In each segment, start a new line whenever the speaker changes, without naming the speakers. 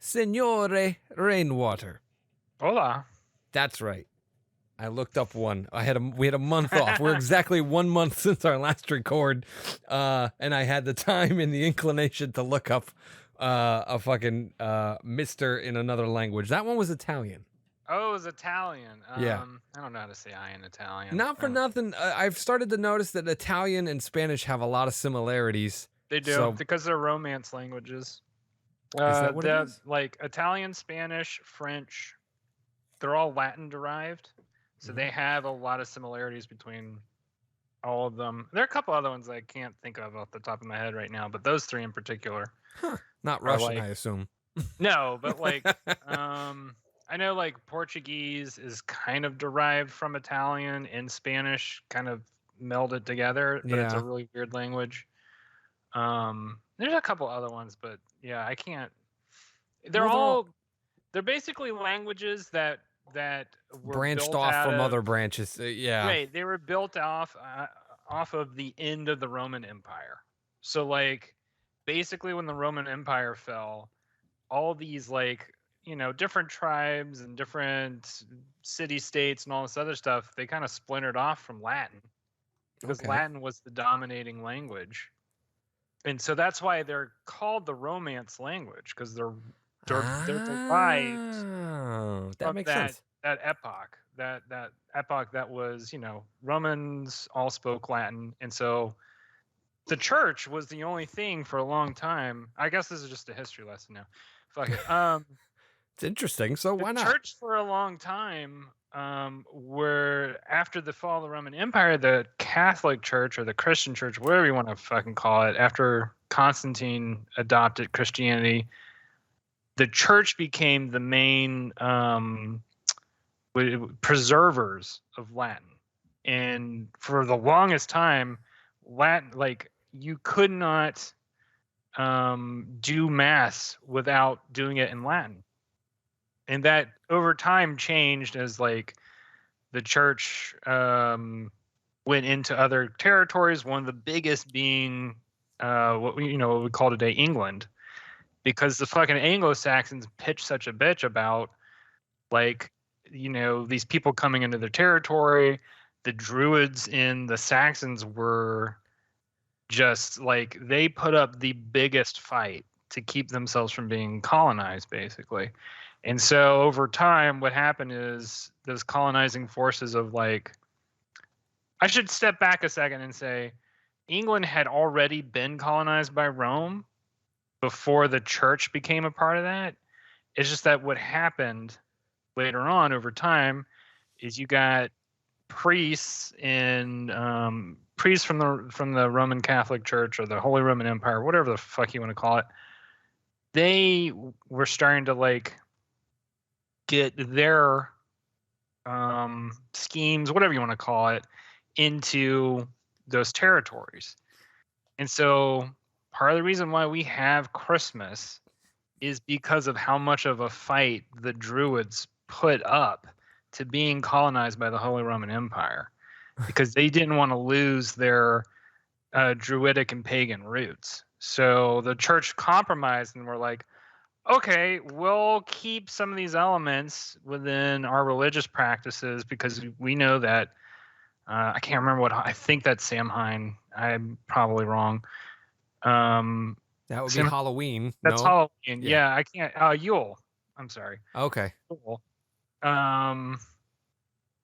Signore Rainwater.
Hola.
That's right. I looked up one. We had a month off. We're exactly 1 month since our last record, and I had the time and the inclination to look up a fucking Mister in another language. That one was Italian.
Oh, it was Italian.
Yeah.
I don't know how to say I in Italian.
Not for nothing. I've started to notice that Italian and Spanish have a lot of similarities.
They do
So,
because they're Romance languages.
is that what it is?
Like Italian, Spanish, French, they're all Latin derived, so they have a lot of similarities between all of them. There are a couple other ones I can't think of off the top of my head right now, but those three in particular.
Huh. Not Russian, I assume.
No, but like, I know like Portuguese is kind of derived from Italian and Spanish kind of melded together, but it's a really weird language. There's a couple other ones, but yeah, I can't. They're basically languages that were
branched
built
off from other branches. Yeah.
Right, they were built off of the end of the Roman Empire. So like basically when the Roman Empire fell, all these like, different tribes and different city states and all this other stuff, they kind of splintered off from Latin because Latin was the dominating language. And so that's why they're called the Romance language, because they're derived
that makes sense.
That epoch that was, Romans all spoke Latin. And so the church was the only thing for a long time. I guess this is just a history lesson now. Fuck it.
It's interesting. So why not?
The church for a long time were, after the fall of the Roman Empire, the Catholic Church or the Christian Church, whatever you want to fucking call it, after Constantine adopted Christianity, the church became the main preservers of Latin. And for the longest time, Latin, like, you could not do mass without doing it in Latin. And that over time changed as like the church went into other territories. One of the biggest being what we call today England, because the fucking Anglo-Saxons pitched such a bitch about like, these people coming into their territory. The Druids in the Saxons were just like, they put up the biggest fight to keep themselves from being colonized, basically. And so over time, what happened is those colonizing forces of like, I should step back a second and say England had already been colonized by Rome before the church became a part of that. It's just that what happened later on over time is you got priests and priests from the Roman Catholic Church or the Holy Roman Empire, whatever the fuck you want to call it. They were starting to like get their schemes, whatever you want to call it, into those territories. And so part of the reason why we have Christmas is because of how much of a fight the Druids put up to being colonized by the Holy Roman Empire, because they didn't want to lose their Druidic and pagan roots. So the church compromised and were like, okay, we'll keep some of these elements within our religious practices because we know that I can't remember what, I think that's Samhain. I'm probably wrong.
That would be Halloween.
That's Halloween. Yeah, I can't. Yule. I'm sorry.
Okay.
Yule.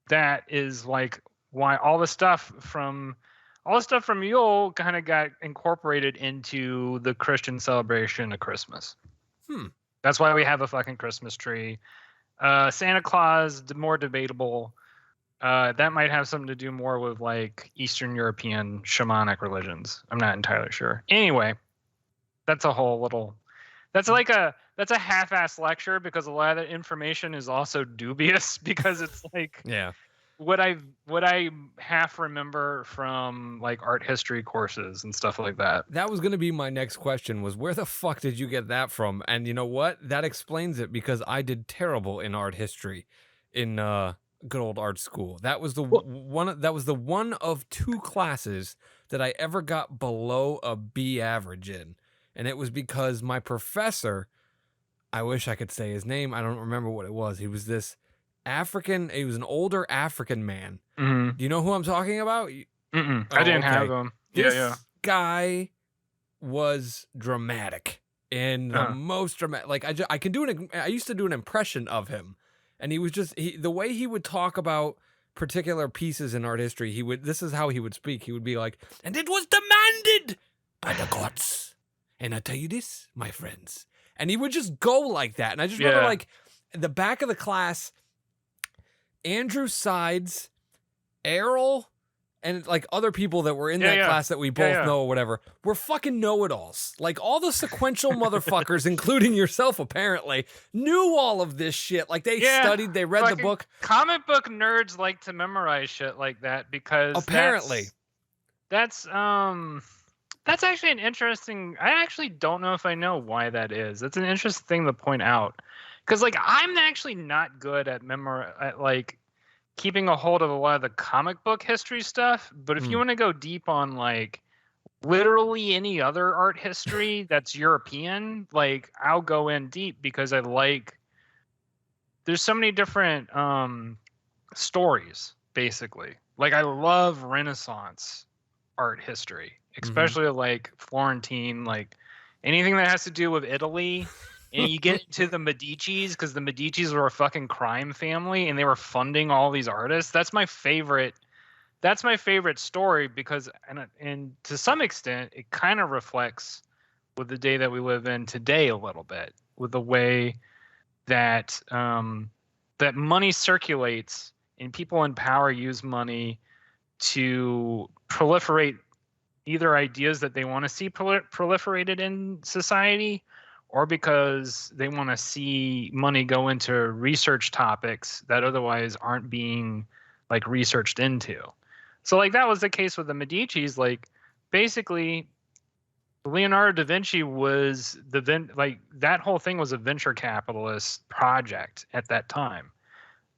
That is like why all the stuff from Yule kind of got incorporated into the Christian celebration of Christmas. That's why we have a fucking Christmas tree. Santa Claus, more debatable. That might have something to do more with like Eastern European shamanic religions. I'm not entirely sure. Anyway, that's a whole little. That's a half-ass lecture because a lot of the information is also dubious because it's like what I half remember from like art history courses and stuff like that.
That was going to be my next question, was where the fuck did you get that from? And you know what? That explains it, because I did terrible in art history in good old art school. That was the one of two classes that I ever got below a B average in. And it was because my professor I wish I could say his name. I don't remember what it was. He was this African. He was an older African man.
Mm-hmm.
Do you know who I'm talking about?
Mm-mm. I
Oh,
didn't have
okay.
them. Yeah.
This guy was dramatic in the
Uh-huh.
most dramatic. Like I can do I used to do an impression of him, and he was just the way he would talk about particular pieces in art history. This is how he would speak. He would be like, and it was demanded by the gods. And I tell you this, my friends. And he would just go like that. And I just remember, like, the back of the class, Andrew Sides, Errol, and like other people that were in that class that we both know or whatever, were fucking know-it-alls. Like all the sequential motherfuckers, including yourself apparently, knew all of this shit. Like they studied, they read the book.
Comic book nerds like to memorize shit like that because
apparently
that's actually an interesting. I actually don't know if I know why that is. That's an interesting thing to point out, because like I'm actually not good at like keeping a hold of a lot of the comic book history stuff. But if you want to go deep on like literally any other art history that's European, like I'll go in deep because I like. There's so many different stories, basically. Like I love Renaissance art history, especially like Florentine, like anything that has to do with Italy. And you get into the Medicis, because the Medicis were a fucking crime family and they were funding all these artists. That's my favorite story, because and to some extent it kind of reflects with the day that we live in today a little bit, with the way that that money circulates and people in power use money to proliferate either ideas that they want to see proliferated in society, or because they want to see money go into research topics that otherwise aren't being like researched into. So like that was the case with the Medicis. Like basically Leonardo da Vinci was that whole thing was a venture capitalist project at that time.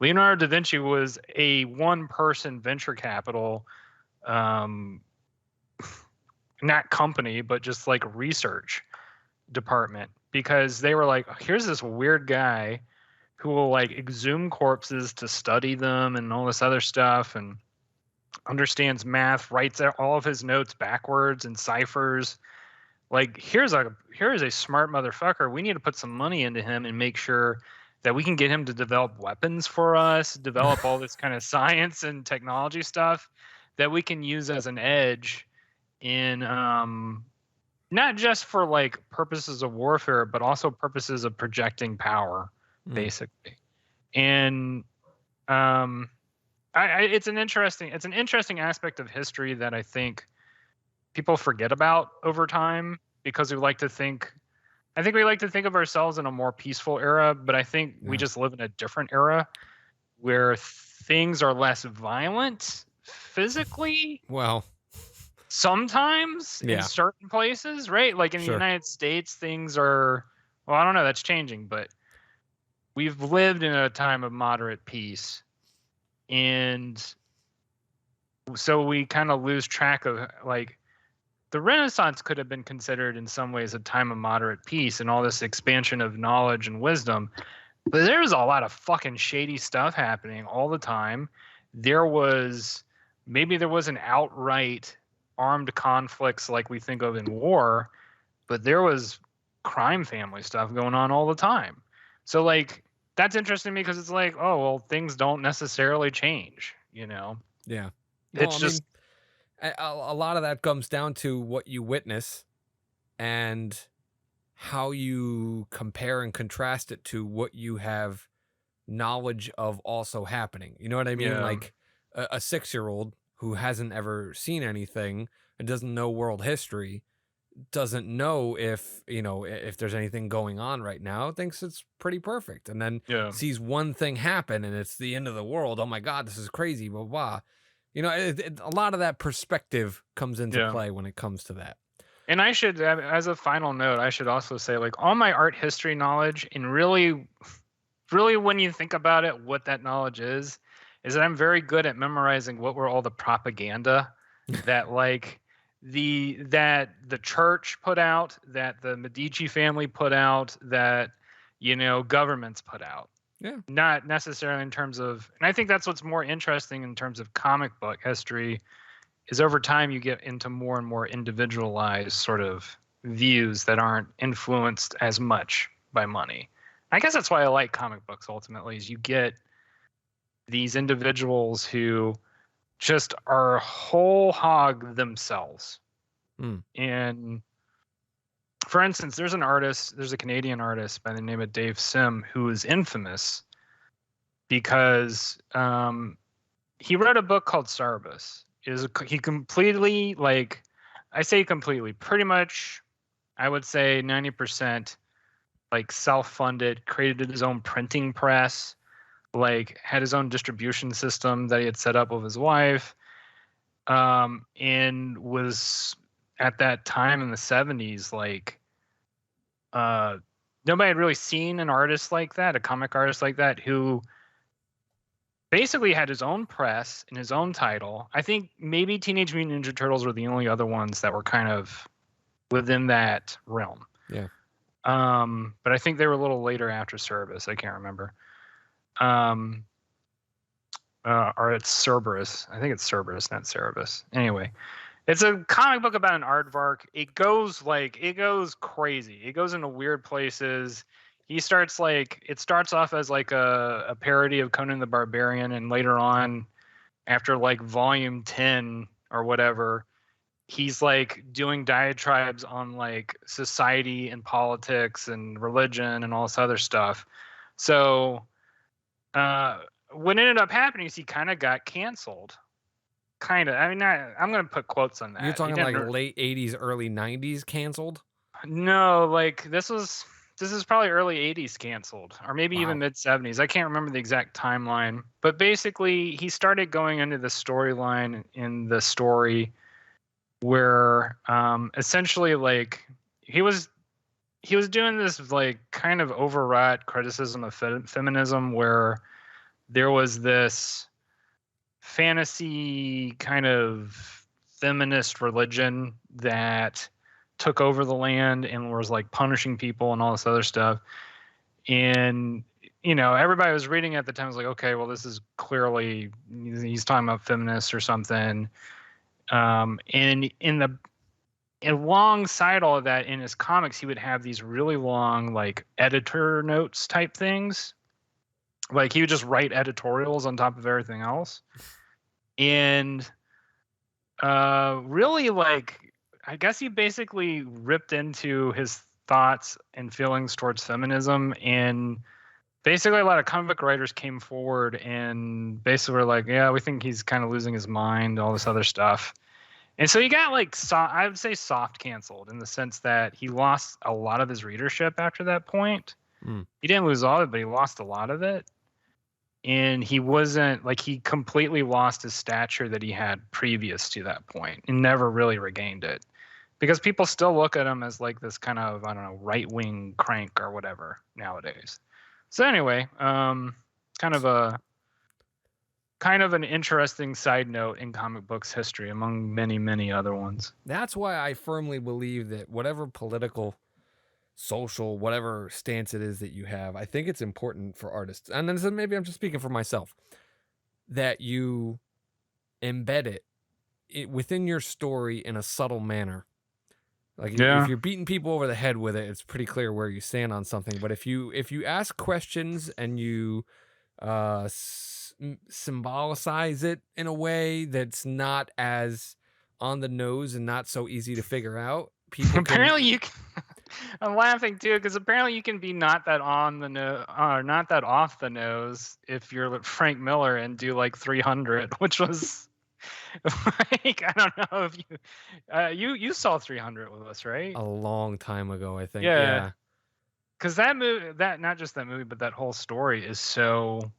Leonardo da Vinci was a one-person venture capital, not company, but just like research department, because they were like, here's this weird guy who will like exhume corpses to study them and all this other stuff, and understands math, writes all of his notes backwards in ciphers. Like here is a smart motherfucker. We need to put some money into him and make sure that we can get him to develop weapons for us, develop all this kind of science and technology stuff that we can use as an edge in not just for like purposes of warfare, but also purposes of projecting power, basically. And it's an interesting aspect of history that I think people forget about over time, because we like to think of ourselves in a more peaceful era, but I think we just live in a different era where things are less violent physically.
Well,
sometimes in certain places, right? Like in the United States, things are, well, I don't know, that's changing, but we've lived in a time of moderate peace. And so we kind of lose track of like, the Renaissance could have been considered in some ways a time of moderate peace and all this expansion of knowledge and wisdom. But there was a lot of fucking shady stuff happening all the time. Maybe there was an outright armed conflicts like we think of in war, but there was crime family stuff going on all the time. So like, that's interesting to me, because it's like, oh, well, things don't necessarily change, you know?
Yeah.
Well, it's just...
a lot of that comes down to what you witness and how you compare and contrast it to what you have knowledge of also happening. You know what I mean? Like a 6-year-old who hasn't ever seen anything and doesn't know world history, doesn't know if there's anything going on right now, thinks it's pretty perfect, and then sees one thing happen and it's the end of the world. Oh my God, this is crazy, blah, blah. A lot of that perspective comes into play when it comes to that.
And I should, as a final note, I should also say, like, all my art history knowledge, and really, really when you think about it, what that knowledge is that I'm very good at memorizing what were all the propaganda that like that the church put out, that the Medici family put out, that governments put out.
Yeah.
Not necessarily in terms of, and I think that's what's more interesting in terms of comic book history, is over time you get into more and more individualized sort of views that aren't influenced as much by money. I guess that's why I like comic books ultimately, is you get these individuals who just are whole hog themselves. And for instance, there's a Canadian artist by the name of Dave Sim who is infamous because he wrote a book called Cerberus. He completely, like, I say completely, pretty much, I would say 90%, like, self-funded, created his own printing press, like, had his own distribution system that he had set up with his wife, and was, at that time in the 70s, like, nobody had really seen an artist like that, a comic artist like that, who basically had his own press and his own title. I think maybe Teenage Mutant Ninja Turtles were the only other ones that were kind of within that realm.
Yeah.
But I think they were a little later after Cerberus. I can't remember. Or it's Cerberus. I think it's Cerberus, not Cerebus. Anyway, it's a comic book about an aardvark. It goes crazy. It goes into weird places. It starts off as like a parody of Conan the Barbarian, and later on, after like volume 10 or whatever, he's like doing diatribes on like society and politics and religion and all this other stuff. So what ended up happening is he kind of got canceled. Kind of. I mean, I'm going to put quotes on that.
You're talking like late 80s, early 90s canceled?
No, like this is probably early 80s canceled, or maybe even mid 70s. I can't remember the exact timeline. But basically, he started going into the storyline in the story where essentially, like, he was doing this like kind of overwrought criticism of feminism, where there was this fantasy kind of feminist religion that took over the land and was like punishing people and all this other stuff. And everybody was reading at the time was like, okay, well, this is clearly, he's talking about feminists or something. And alongside all of that, in his comics, he would have these really long like editor notes type things. Like he would just write editorials on top of everything else. And really, like, I guess he basically ripped into his thoughts and feelings towards feminism, and basically a lot of comic book writers came forward and basically were like, yeah, we think he's kind of losing his mind, all this other stuff. And so he got like, I would say soft canceled, in the sense that he lost a lot of his readership after that point. He didn't lose all of it, but he lost a lot of it. And he wasn't, like, he completely lost his stature that he had previous to that point and never really regained it, because people still look at him as like this kind of, I don't know, right-wing crank or whatever nowadays. So anyway, kind of an interesting side note in comic books history, among many, many other ones.
That's why I firmly believe that whatever political, social, whatever stance it is that you have, I think it's important for artists, and then maybe I'm just speaking for myself, that you embed it within your story in a subtle manner. Like, if you're beating people over the head with it, it's pretty clear where you stand on something. But if you ask questions and you symbolize it in a way that's not as on the nose and not so easy to figure out, people
apparently you can. I'm laughing too, because apparently you can be not that on the nose, or not that off the nose, if you're Frank Miller and do like 300, which was like, I don't know if you saw 300 with us, right?
A long time ago, I think.
Yeah. Because that movie, not just that movie, but that whole story is so,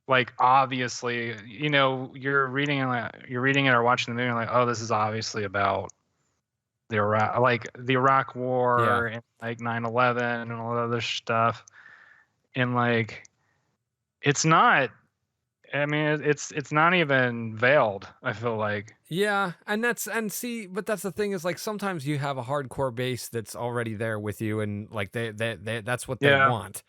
like, obviously, you're reading it or watching the movie, and like, oh, this is obviously about the Iraq War and like 9/11 and all that other stuff. And like, it's not, I mean, it's not even veiled, I feel like.
Yeah, but that's the thing, is like, sometimes you have a hardcore base that's already there with you, and like that's what they want.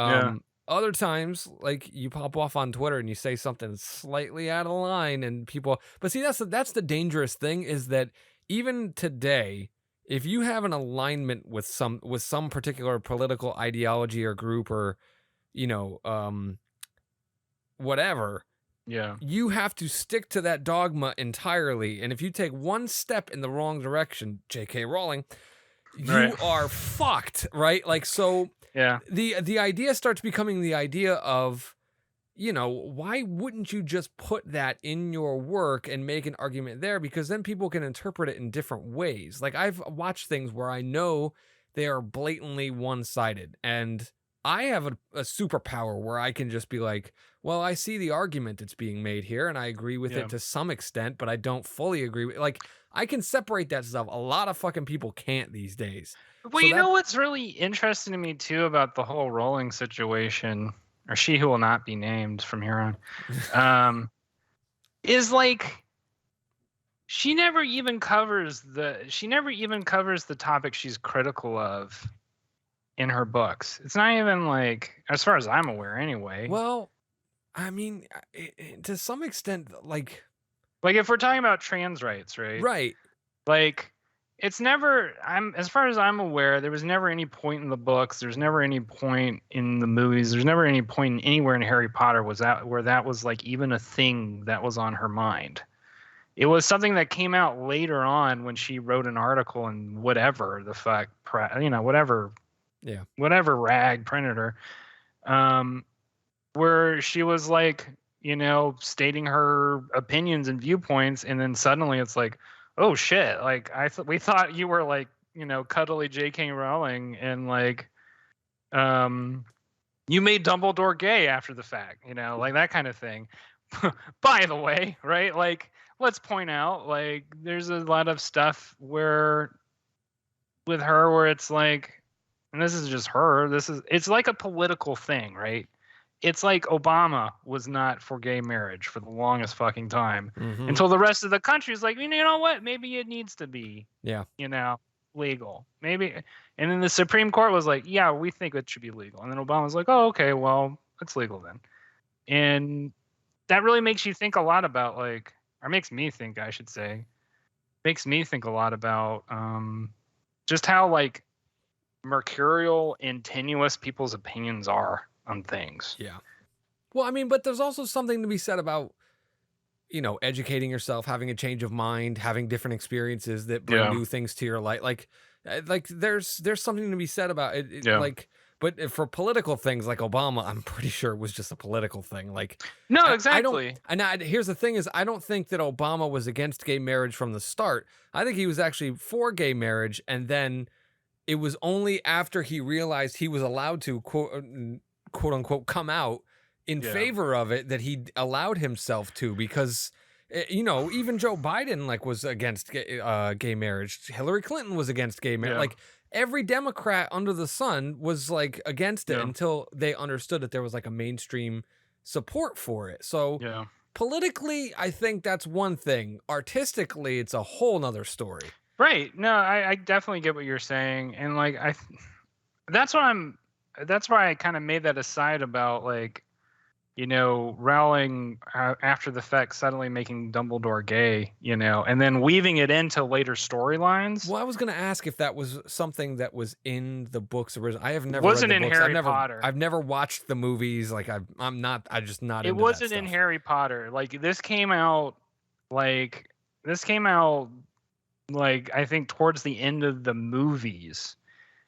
Yeah.
Other times, like you pop off on Twitter and you say something slightly out of line, and people. But see, that's the dangerous thing is that even today, if you have an alignment with some particular political ideology or group or you know whatever,
Yeah.
you have to stick to that dogma entirely. And if you take one step in the wrong direction, J.K. Rowling,
Right.
you are fucked, right? Like so
Yeah.
the idea starts becoming the idea of, why wouldn't you just put that in your work and make an argument there? Because then people can interpret it in different ways. Like I've watched things where I know they are blatantly one-sided, and I have a superpower where I can just be like, well, I see the argument that's being made here, and I agree with
Yeah.
it to some extent, but I don't fully agree with. Like I can separate that stuff. A lot of fucking people can't these days.
Well,
So
you
that
know what's really interesting to me too about the whole Rowling situation, or she who will not be named from here on, is like she never even covers the topic she's critical of in her books. It's not even like, as far as I'm aware, anyway.
Well, I mean, to some extent, like
If we're talking about trans rights, right?
right.
Like, it's never. As far as I'm aware, there was never any point in the books. There's never any point in the movies. There's never any point anywhere in Harry Potter where that was like even a thing that was on her mind. It was something that came out later on when she wrote an article in whatever the fuck, whatever,
Yeah.
whatever rag printed her, where she was like, stating her opinions and viewpoints, and then suddenly it's like, oh shit, like we thought you were like, cuddly J.K. Rowling, and like, you made Dumbledore gay after the fact, like that kind of thing. By the way, right? Like, let's point out, like, there's a lot of stuff with her where it's like, and this is just her, it's like a political thing, right? It's like Obama was not for gay marriage for the longest fucking time until the rest of the country is like, you know what? Maybe it needs to be, legal. Maybe. And then the Supreme Court was like, yeah, we think it should be legal. And then Obama was like, oh, okay, well, it's legal then. And that really makes you think a lot about, like, or makes me think, I should say, makes me think a lot about just how, like, mercurial and tenuous people's opinions are on things.
Yeah. Well, I mean, but there's also something to be said about, educating yourself, having a change of mind, having different experiences that bring new things to your life. Like there's something to be said about it. Like, but for political things like Obama, I'm pretty sure it was just a political thing. Like,
no, exactly.
Here's the thing is, I don't think that Obama was against gay marriage from the start. I think he was actually for gay marriage. And then it was only after he realized he was allowed to quote unquote come out in favor of it that he allowed himself to, because even Joe Biden was against gay marriage. Hillary Clinton was against gay marriage. Like every Democrat under the sun was like against it until they understood that there was like a mainstream support for it. So politically, I think that's one thing. Artistically, it's a whole nother story.
Right. No, I definitely get what you're saying. And like, that's why I kind of made that aside about, like, Rowling after the fact suddenly making Dumbledore gay, and then weaving it into later storylines.
Well, I was going to ask if that was something that was in the books originally. I have never
wasn't
read the
in
books.
Harry Potter.
I've never watched the movies. Like I'm just not.
It wasn't in Harry Potter. Like this came out like I think towards the end of the movies.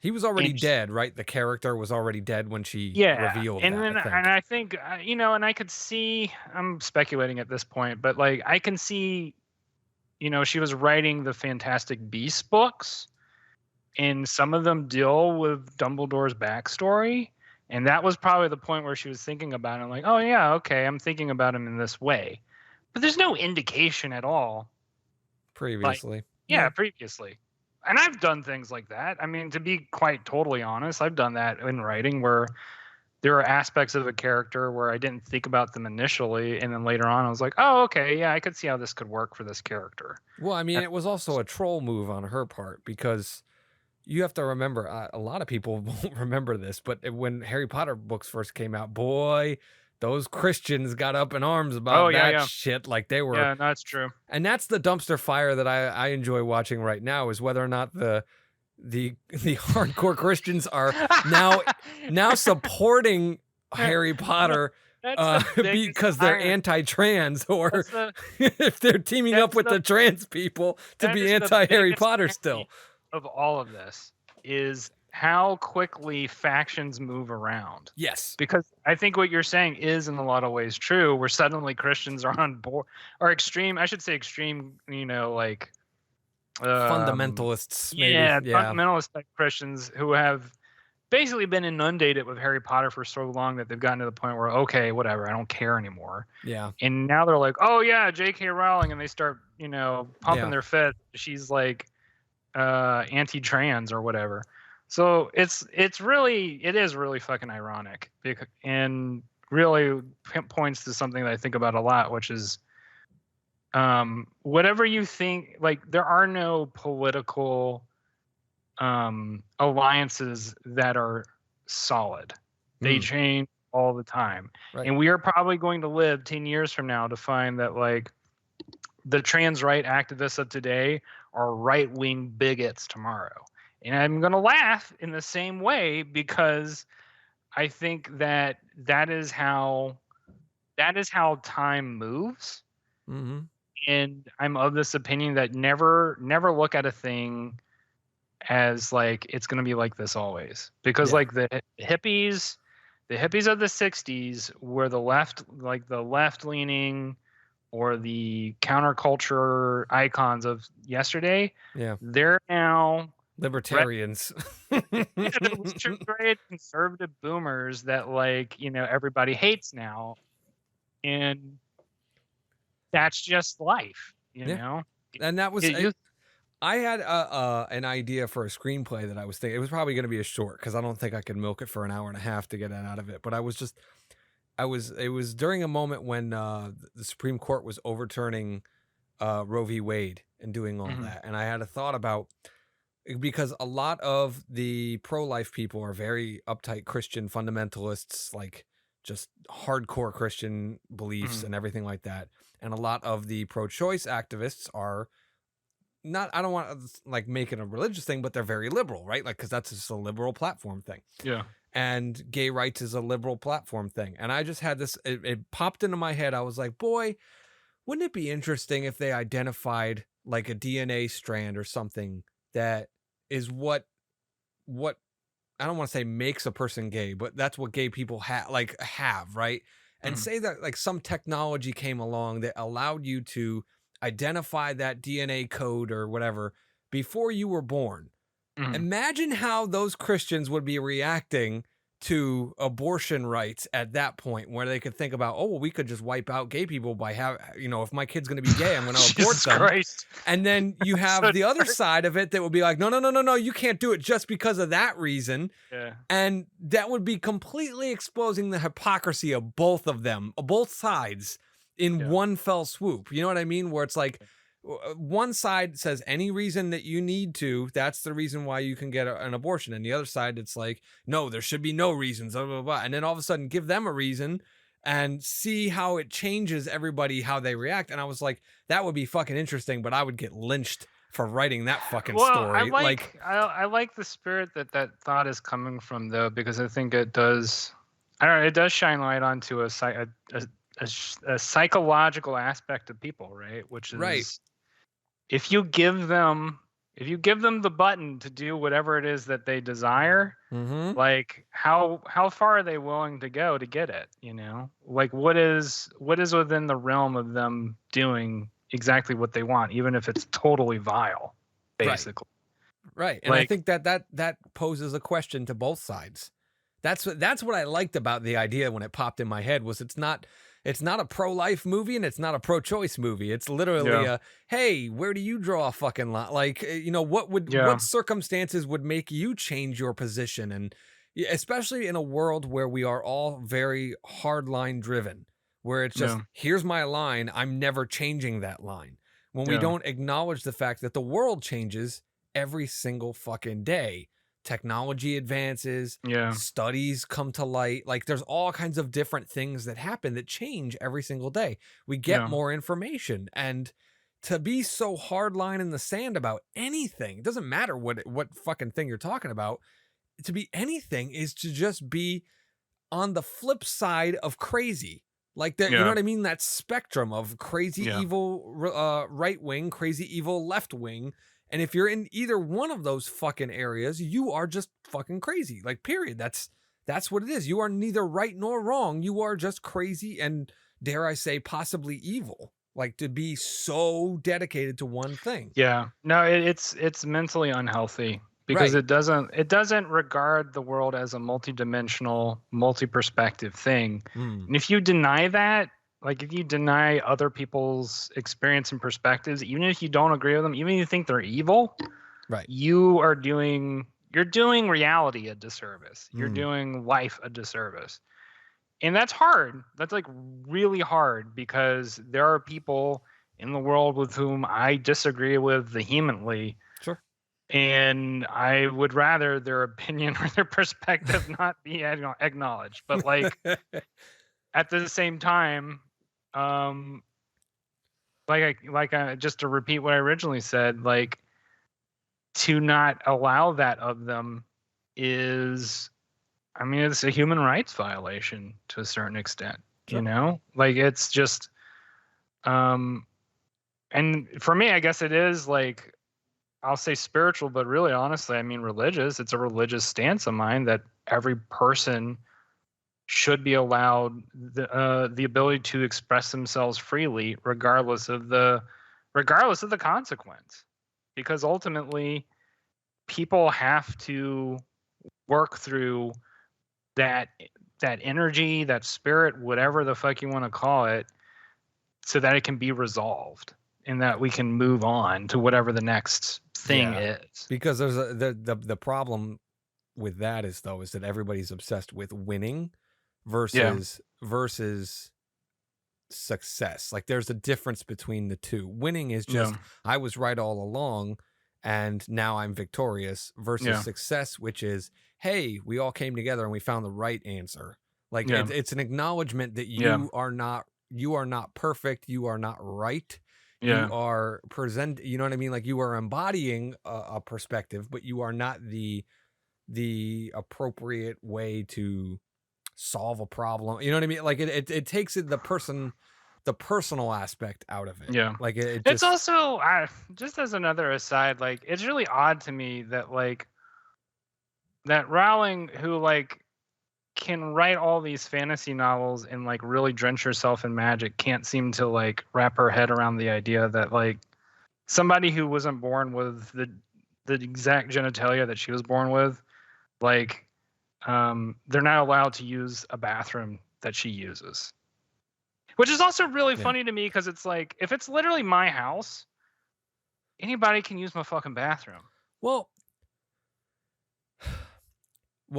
He was already dead, right? The character was already dead when she revealed
and
that.
And I think, and I could see, I'm speculating at this point, but like I can see, she was writing the Fantastic Beasts books, and some of them deal with Dumbledore's backstory. And that was probably the point where she was thinking about it, like, oh yeah, okay, I'm thinking about him in this way. But there's no indication at all.
Previously.
Previously. And I've done things like that. I mean, to be quite totally honest, I've done that in writing where there are aspects of a character where I didn't think about them initially, and then later on I was like, oh, okay, yeah, I could see how this could work for this character.
Well, I mean, it was also a troll move on her part because, you have to remember, a lot of people won't remember this, but when Harry Potter books first came out, boy, those Christians got up in arms
Oh
about
yeah,
that
yeah,
shit. Like they were,
yeah. That's true.
and that's the dumpster fire that I enjoy watching right now, is whether or not the hardcore Christians are now supporting Harry Potter
That's the biggest
because they're
irony.
anti-trans, or
That's the
if they're teaming up
that's
with
the
the trans people to
that
be
is the
anti-Harry
biggest
Potter
irony
still.
of all of this is how quickly factions move around.
Yes.
Because I think what you're saying is in a lot of ways true, where suddenly Christians are on board, or extreme, I should say extreme, like
Fundamentalists, maybe.
yeah,
Yeah.
fundamentalist type Christians who have basically been inundated with Harry Potter for so long that they've gotten to the point where, okay, whatever, I don't care anymore.
Yeah.
And now they're like, oh yeah, J.K. Rowling, and they start, pumping
Yeah.
their fist. She's like anti-trans or whatever. So it is really fucking ironic, and really points to something that I think about a lot, which is whatever you think, like there are no political alliances that are solid. They change all the time.
Right.
And we are probably going to live 10 years from now to find that like the trans right activists of today are right-wing bigots tomorrow. And I'm going to laugh in the same way, because I think that is how time moves.
Mm-hmm.
And I'm of this opinion that never look at a thing as like it's going to be like this always, because like the hippies of the 60s were the left leaning or the counterculture icons of yesterday.
Yeah.
They're now
libertarians.
those true great conservative boomers that everybody hates now, and that's just life, you know.
And that was I had an idea for a screenplay that I was thinking. It was probably going to be a short, because I don't think I could milk it for an hour and a half to get it out of it. But it was during a moment when the Supreme Court was overturning Roe v. Wade and doing all that. And I had a thought about, because a lot of the pro-life people are very uptight Christian fundamentalists, like just hardcore Christian beliefs and everything like that. And a lot of the pro-choice activists are not, I don't want to like make it a religious thing, but they're very liberal, right? Like, because that's just a liberal platform thing.
Yeah.
And gay rights is a liberal platform thing. And I just had this, it popped into my head. I was like, boy, wouldn't it be interesting if they identified like a DNA strand or something that is what I don't want to say makes a person gay, but that's what gay people have, right? And say that like some technology came along that allowed you to identify that DNA code or whatever before you were born. Imagine how those Christians would be reacting to abortion rights at that point, where they could think about, oh, well, we could just wipe out gay people by if my kid's going to be gay, I'm going to abort them.
Christ.
And then you have the other side of it that would be like, no, you can't do it just because of that reason.
Yeah.
And that would be completely exposing the hypocrisy of both of them, both sides, in one fell swoop. You know what I mean? Where it's like, one side says any reason that you need to, that's the reason why you can get an abortion. And the other side, it's like, no, there should be no reasons, blah, blah, blah. And then all of a sudden give them a reason and see how it changes everybody, how they react. And I was like, that would be fucking interesting, but I would get lynched for writing that fucking story.
I like the spirit that thought is coming from, though, because I think it does, I don't know, it does shine light onto a psychological aspect of people, right? Which is,
right.
If you give them the button to do whatever it is that they desire, like how far are they willing to go to get it? Like what is within the realm of them doing exactly what they want, even if it's totally vile, basically.
Right. And I think that poses a question to both sides. That's what I liked about the idea when it popped in my head, was it's not a pro-life movie and it's not a pro-choice movie. It's literally a, hey, where do you draw a fucking line? Like, what circumstances would make you change your position? And especially in a world where we are all very hard line driven, where it's just, here's my line, I'm never changing that line. When we don't acknowledge the fact that the world changes every single fucking day. Technology advances,
Yeah.
studies come to light. Like there's all kinds of different things that happen that change every single day. We get
Yeah.
more information, and to be so hard line in the sand about anything, it doesn't matter what fucking thing you're talking about. To be anything is to just be on the flip side of crazy. Like that, you know
Yeah.
what I mean? That spectrum of crazy
Yeah.
evil right wing, crazy evil left wing. And if you're in either one of those fucking areas, you are just fucking crazy. Like period. That's what it is. You are neither right nor wrong. You are just crazy and, dare I say, possibly evil. Like to be so dedicated to one thing.
Yeah. No, it's mentally unhealthy because
Right.
it doesn't regard the world as a multidimensional, multi-perspective thing.
Mm,
And if you deny that, like if you deny other people's experience and perspectives, even if you don't agree with them, even if you think they're evil,
right.
you're doing reality a disservice. You're
Mm,
doing life a disservice. And that's hard. That's like really hard because there are people in the world with whom I disagree with vehemently,
sure.
and I would rather their opinion or their perspective not be acknowledged. But like at the same time, um, just to repeat what I originally said, like to not allow that of them is, I mean, it's a human rights violation to a certain extent, you
Sure.
know? Like it's just um and for me I guess it is like I'll say spiritual, but really honestly, I mean religious. It's a religious stance of mine that every person should be allowed the ability to express themselves freely regardless of the consequence. Because ultimately people have to work through that that energy, that spirit, whatever the fuck you want to call it, so that it can be resolved and that we can move on to whatever the next thing
Yeah.
is.
Because there's the problem with that is that everybody's obsessed with winning
Yeah.
versus success. Like there's a difference between the two. Winning is
Yeah.
just I was right all along and now I'm victorious versus
Yeah.
success, which is hey, we all came together and we found the right answer. Like
Yeah.
it's an acknowledgement that
Yeah.
you are not perfect, you are not right. You
Yeah.
are you know what I mean? Like you are embodying a perspective, but you are not the appropriate way to solve a problem. You know what I mean? Like it takes it the personal aspect out of it.
Yeah.
Like it
It's
just
also just as another aside, like it's really odd to me that like that Rowling, who like can write all these fantasy novels and like really drench herself in magic, can't seem to like wrap her head around the idea that like somebody who wasn't born with the exact genitalia that she was born with, like they're not allowed to use a bathroom that she uses. Which is also really
yeah.
funny to me because it's like if it's literally my house, anybody can use my fucking bathroom.
Well,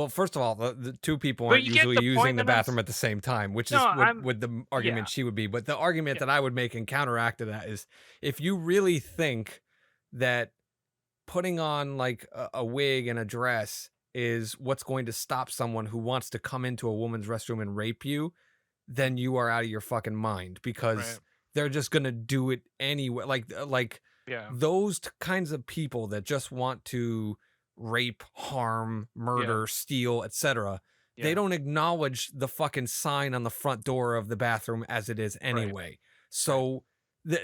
first of all, the two people
But
aren't
you get
usually
the
using
point
the
that
bathroom at the same time, which
no,
is
I'm
what the
yeah,
argument she would be. But the argument
yeah,
that I would make in counteract to that is if you really think that putting on like a wig and a dress is what's going to stop someone who wants to come into a woman's restroom and rape you, then you are out of your fucking mind
right,
because they're just gonna do it anyway. Like
yeah,
those kinds of people that just want to rape, harm,
yeah,
murder, steal, etc. They
yeah,
don't acknowledge the fucking sign on the front door of the bathroom as it is
right,
anyway.
right,
So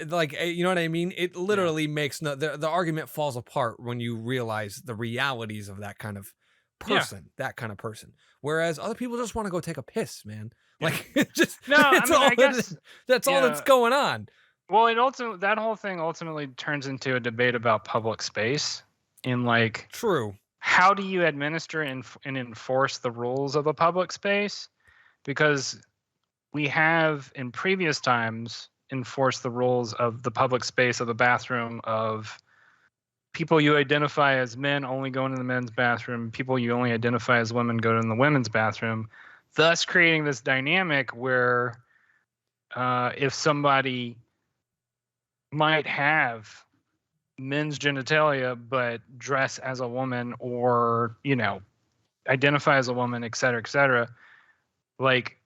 like you know what I mean? It
yeah,
literally makes no the argument falls apart when you realize the realities of that kind of
yeah,
person. Whereas other people just want to go take a piss, man.
yeah.
Like it just
No, I
it's
mean,
all
I guess
that's all that's
yeah.
going on.
Well, it ultimately that whole thing ultimately turns into a debate about public space in like
True.
how do you administer and enforce the rules of a public space? Because we have in previous times enforced the rules of the public space of the bathroom of people you identify as men only go into the men's bathroom, people you only identify as women go in the women's bathroom, thus creating this dynamic where if somebody might have men's genitalia but dress as a woman, or identify as a woman, et cetera, like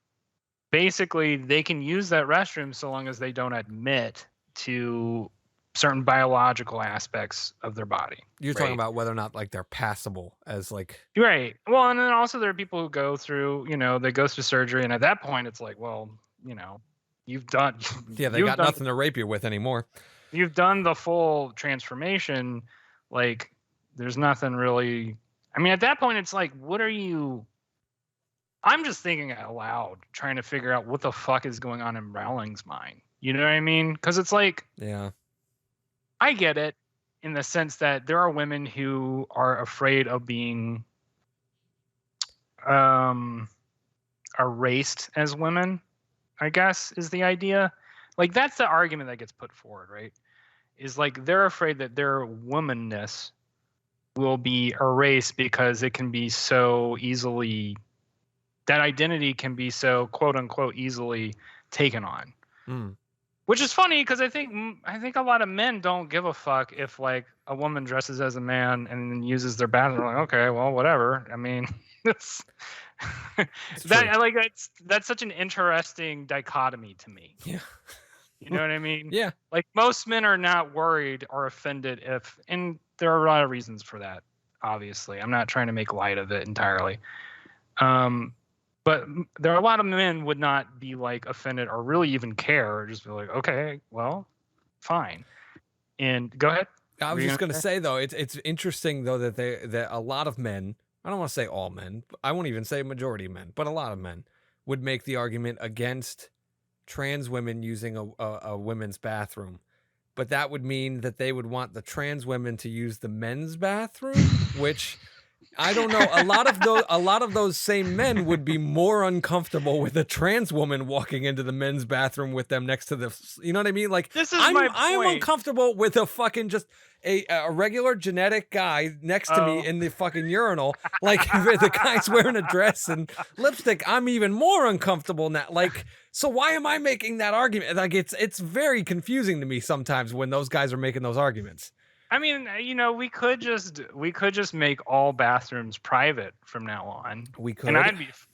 basically they can use that restroom so long as they don't admit to certain biological aspects of their body.
You're talking about whether or not like they're passable as like
right. Well, and then also there are people who go through, they go through surgery, and at that point it's like, well, you've done
yeah, they got nothing to rape you with anymore.
You've done the full transformation. Like there's nothing really. I mean, at that point it's like, what are you? I'm just thinking out loud, trying to figure out what the fuck is going on in Rowling's mind. You know what I mean? Because it's like,
yeah,
I get it in the sense that there are women who are afraid of being erased as women, I guess, is the idea. Like, that's the argument that gets put forward, right? Is like they're afraid that their womanness will be erased because it can be so easily, that identity can be so quote unquote easily taken on. Which is funny because I think a lot of men don't give a fuck if like a woman dresses as a man and uses their bathroom. Like, okay, well, whatever. I mean, that's that's such an interesting dichotomy to me.
Yeah.
You know what I mean?
Yeah.
Like most men are not worried or offended if, and there are a lot of reasons for that. Obviously, I'm not trying to make light of it entirely. But there are a lot of men would not be like offended or really even care, or just be like, okay, well, fine. And go ahead.
I was just going to say though, it's interesting though that a lot of men, I don't want to say all men, I won't even say majority of men, but a lot of men would make the argument against trans women using a women's bathroom. But that would mean that they would want the trans women to use the men's bathroom, which I don't know. A lot of those same men would be more uncomfortable with a trans woman walking into the men's bathroom with them next to the, you know what I mean? Like,
this is my point.
I'm uncomfortable with a fucking just a regular genetic guy next to me in the fucking urinal. Like, if the guy's wearing a dress and lipstick, I'm even more uncomfortable now. Like, so why am I making that argument? Like, it's very confusing to me sometimes when those guys are making those arguments.
I mean, we could just make all bathrooms private from now on.
We could,
and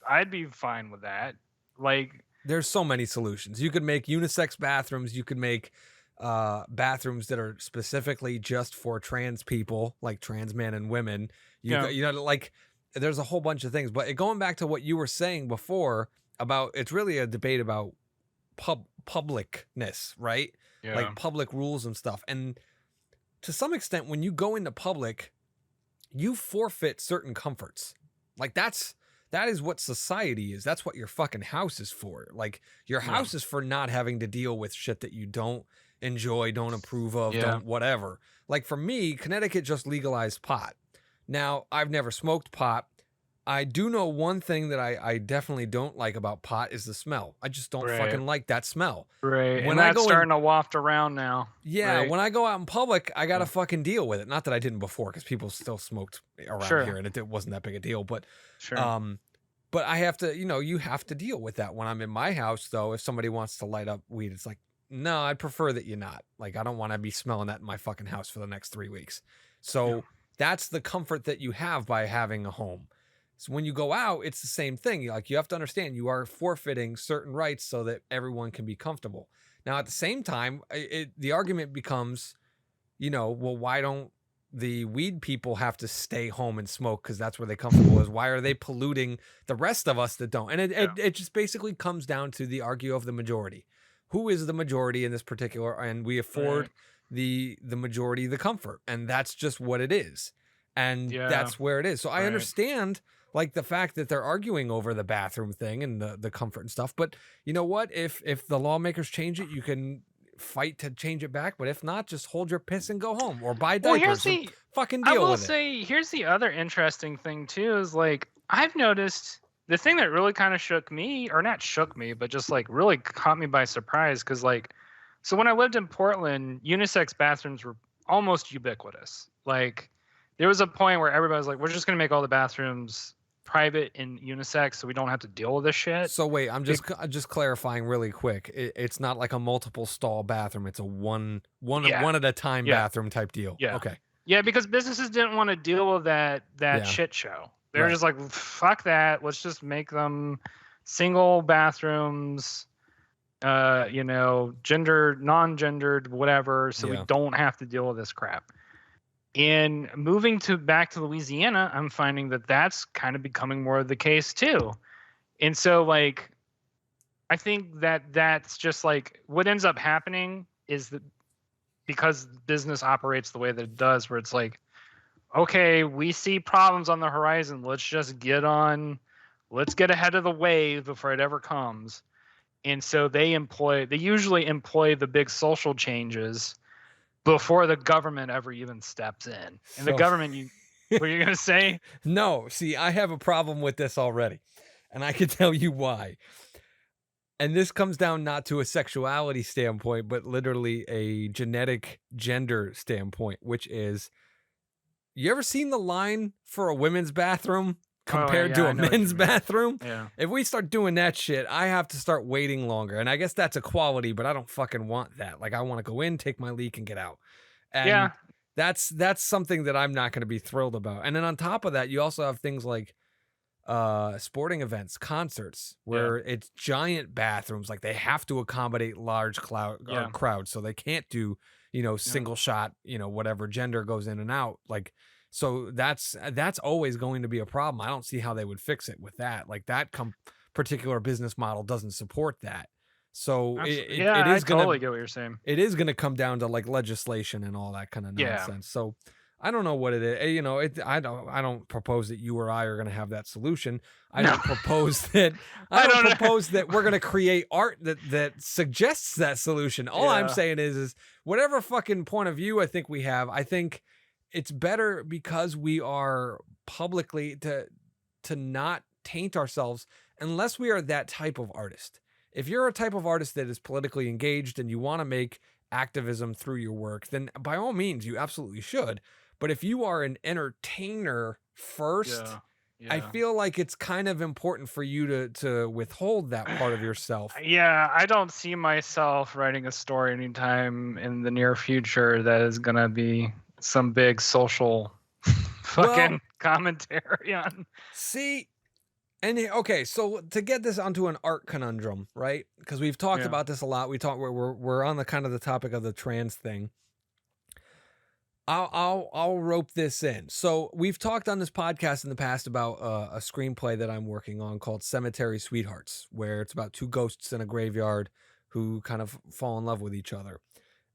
I'd be fine with that. Like,
there's so many solutions. You could make unisex bathrooms. You could make bathrooms that are specifically just for trans people, like trans men and women. Like there's a whole bunch of things. But going back to what you were saying before about, it's really a debate about publicness, right?
Yeah.
Like public rules and stuff. And to some extent, when you go into public, you forfeit certain comforts. Like that is what society is. That's what your fucking house is for. Like your house is for not having to deal with shit that you don't enjoy, don't approve of, don't whatever. Like for me, Connecticut just legalized pot. Now, I've never smoked pot. I do know one thing that I definitely don't like about pot is the smell. I just don't fucking like that smell.
Right. When that's starting to waft around now.
Yeah.
Right?
When I go out in public, I got to fucking deal with it. Not that I didn't before, because people still smoked around here and it wasn't that big a deal. But, but I have to, you have to deal with that. When I'm in my house, though, if somebody wants to light up weed, it's like, no, I'd prefer that you not. Like, I don't want to be smelling that in my fucking house for the next 3 weeks. So that's the comfort that you have by having a home. So when you go out, it's the same thing. Like, you have to understand you are forfeiting certain rights so that everyone can be comfortable. Now, at the same time, the argument becomes, well, why don't the weed people have to stay home and smoke because that's where they're comfortable is? Why are they polluting the rest of us that don't? And it just basically comes down to the argue of the majority. Who is the majority in this particular? And we afford the majority the comfort. And that's just what it is. And that's where it is. So I understand like the fact that they're arguing over the bathroom thing and the comfort and stuff. But you know what? If the lawmakers change it, you can fight to change it back. But if not, just hold your piss and go home or buy diapers and fucking deal with it.
I will say, here's the other interesting thing too, is like, I've noticed the thing that really kind of shook me, or not shook me, but just like really caught me by surprise. Cause like, so when I lived in Portland, unisex bathrooms were almost ubiquitous. Like there was a point where everybody was like, we're just going to make all the bathrooms private and unisex, so we don't have to deal with this shit.
So wait, I'm just clarifying really quick. It's not like a multiple stall bathroom. It's a one at a time
Yeah.
bathroom type deal.
Yeah.
Okay.
Yeah, because businesses didn't want to deal with that
Yeah.
shit show. They're
Right.
just like, fuck that. Let's just make them single bathrooms, gender, non-gendered, whatever, so we
Yeah.
don't have to deal with this crap. And moving back to Louisiana, I'm finding that that's kind of becoming more of the case too. And so, like, I think that's just like what ends up happening is that because business operates the way that it does, where it's like, okay, we see problems on the horizon. Let's just get ahead of the wave before it ever comes. And so they usually employ the big social changes before the government ever even steps in. And the government, what are you going to say?
No, see, I have a problem with this already, and I can tell you why. And this comes down not to a sexuality standpoint, but literally a genetic gender standpoint, which is, you ever seen the line for a women's bathroom compared to a men's bathroom?
Yeah.
If we start doing that shit, I have to start waiting longer. And I guess that's equality, but I don't fucking want that. Like, I want to go in, take my leak, and get out. And
Yeah.
that's something that I'm not going to be thrilled about. And then on top of that, you also have things like sporting events, concerts, where it's giant bathrooms. Like, they have to accommodate large crowds, so they can't do, single shot, whatever gender goes in and out. Like, so that's always going to be a problem. I don't see how they would fix it with that. Like, that particular business model doesn't support that. So it is
I totally get what you're saying.
It is going to come down to like legislation and all that kind of nonsense.
Yeah.
So I don't know what it is. I don't propose that you or I are going to have that solution. I don't propose that we're going to create art that suggests that solution. All I'm saying is whatever fucking point of view I think we have, I think it's better because we are publicly to not taint ourselves unless we are that type of artist. If you're a type of artist that is politically engaged and you want to make activism through your work, then by all means, you absolutely should. But if you are an entertainer first, I feel like it's kind of important for you to withhold that part of yourself.
Yeah, I don't see myself writing a story anytime in the near future that is going to be some big social fucking commentary on.
See, and okay, so to get this onto an art conundrum, right? Because we've talked about this a lot. We're on the kind of the topic of the trans thing. I'll rope this in. So we've talked on this podcast in the past about a screenplay that I'm working on called Cemetery Sweethearts, where it's about two ghosts in a graveyard who kind of fall in love with each other.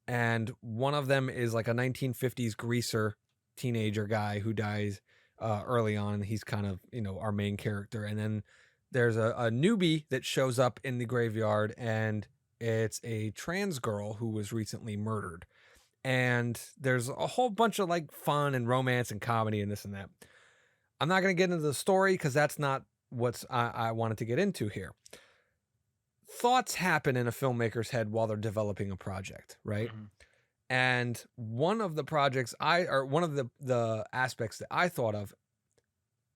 And one of them is like a 1950s greaser teenager guy who dies early on. He's kind of, our main character. And then there's a newbie that shows up in the graveyard, and it's a trans girl who was recently murdered. And there's a whole bunch of like fun and romance and comedy and this and that. I'm not going to get into the story because that's not what I wanted to get into here. Thoughts happen in a filmmaker's head while they're developing a project, right? Mm-hmm. And one of the projects one of the aspects that I thought of,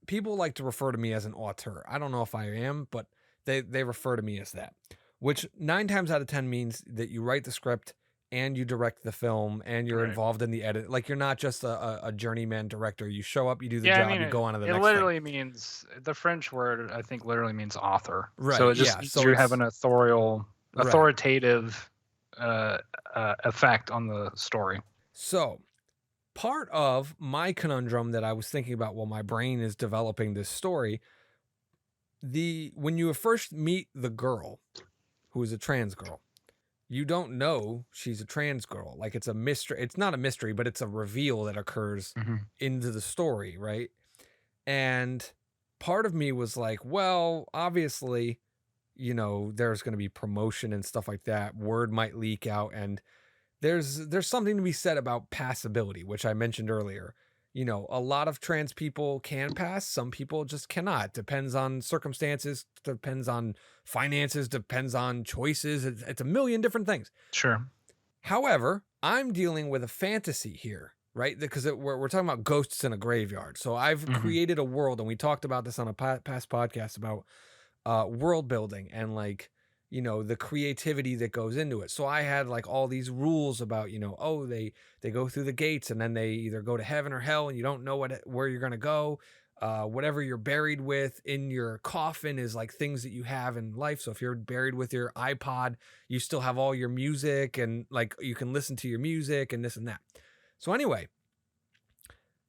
people like to refer to me as an auteur. I don't know if I am, but they refer to me as that, which 9 times out of 10 means that you write the script and you direct the film and you're involved in the edit. Like, you're not just a journeyman director. You show up, you do the job, you go on to the next thing.
It literally means, the French word, I think, literally means author.
Right.
So it just means you have an authoritative effect on the story.
So part of my conundrum that I was thinking about while my brain is developing this story, when you first meet the girl, who is a trans girl, you don't know she's a trans girl. Like, it's a mystery. It's not a mystery, but it's a reveal that occurs into the story, right? And part of me was like, well, obviously, there's going to be promotion and stuff like that. Word might leak out, and there's something to be said about passability, which I mentioned earlier. A lot of trans people can pass. Some people just cannot. Depends on circumstances, depends on finances, depends on choices. It's a million different things.
Sure.
However, I'm dealing with a fantasy here right? Because we're talking about ghosts in a graveyard. So I've created a world, and we talked about this on a past podcast about world building and like, you know, the creativity that goes into it. So I had like all these rules about, you know, oh, they go through the gates and then they either go to heaven or hell, and you don't know where you're gonna go. Whatever you're buried with in your coffin is like things that you have in life. So if you're buried with your iPod, you still have all your music, and like you can listen to your music and this and that. So anyway,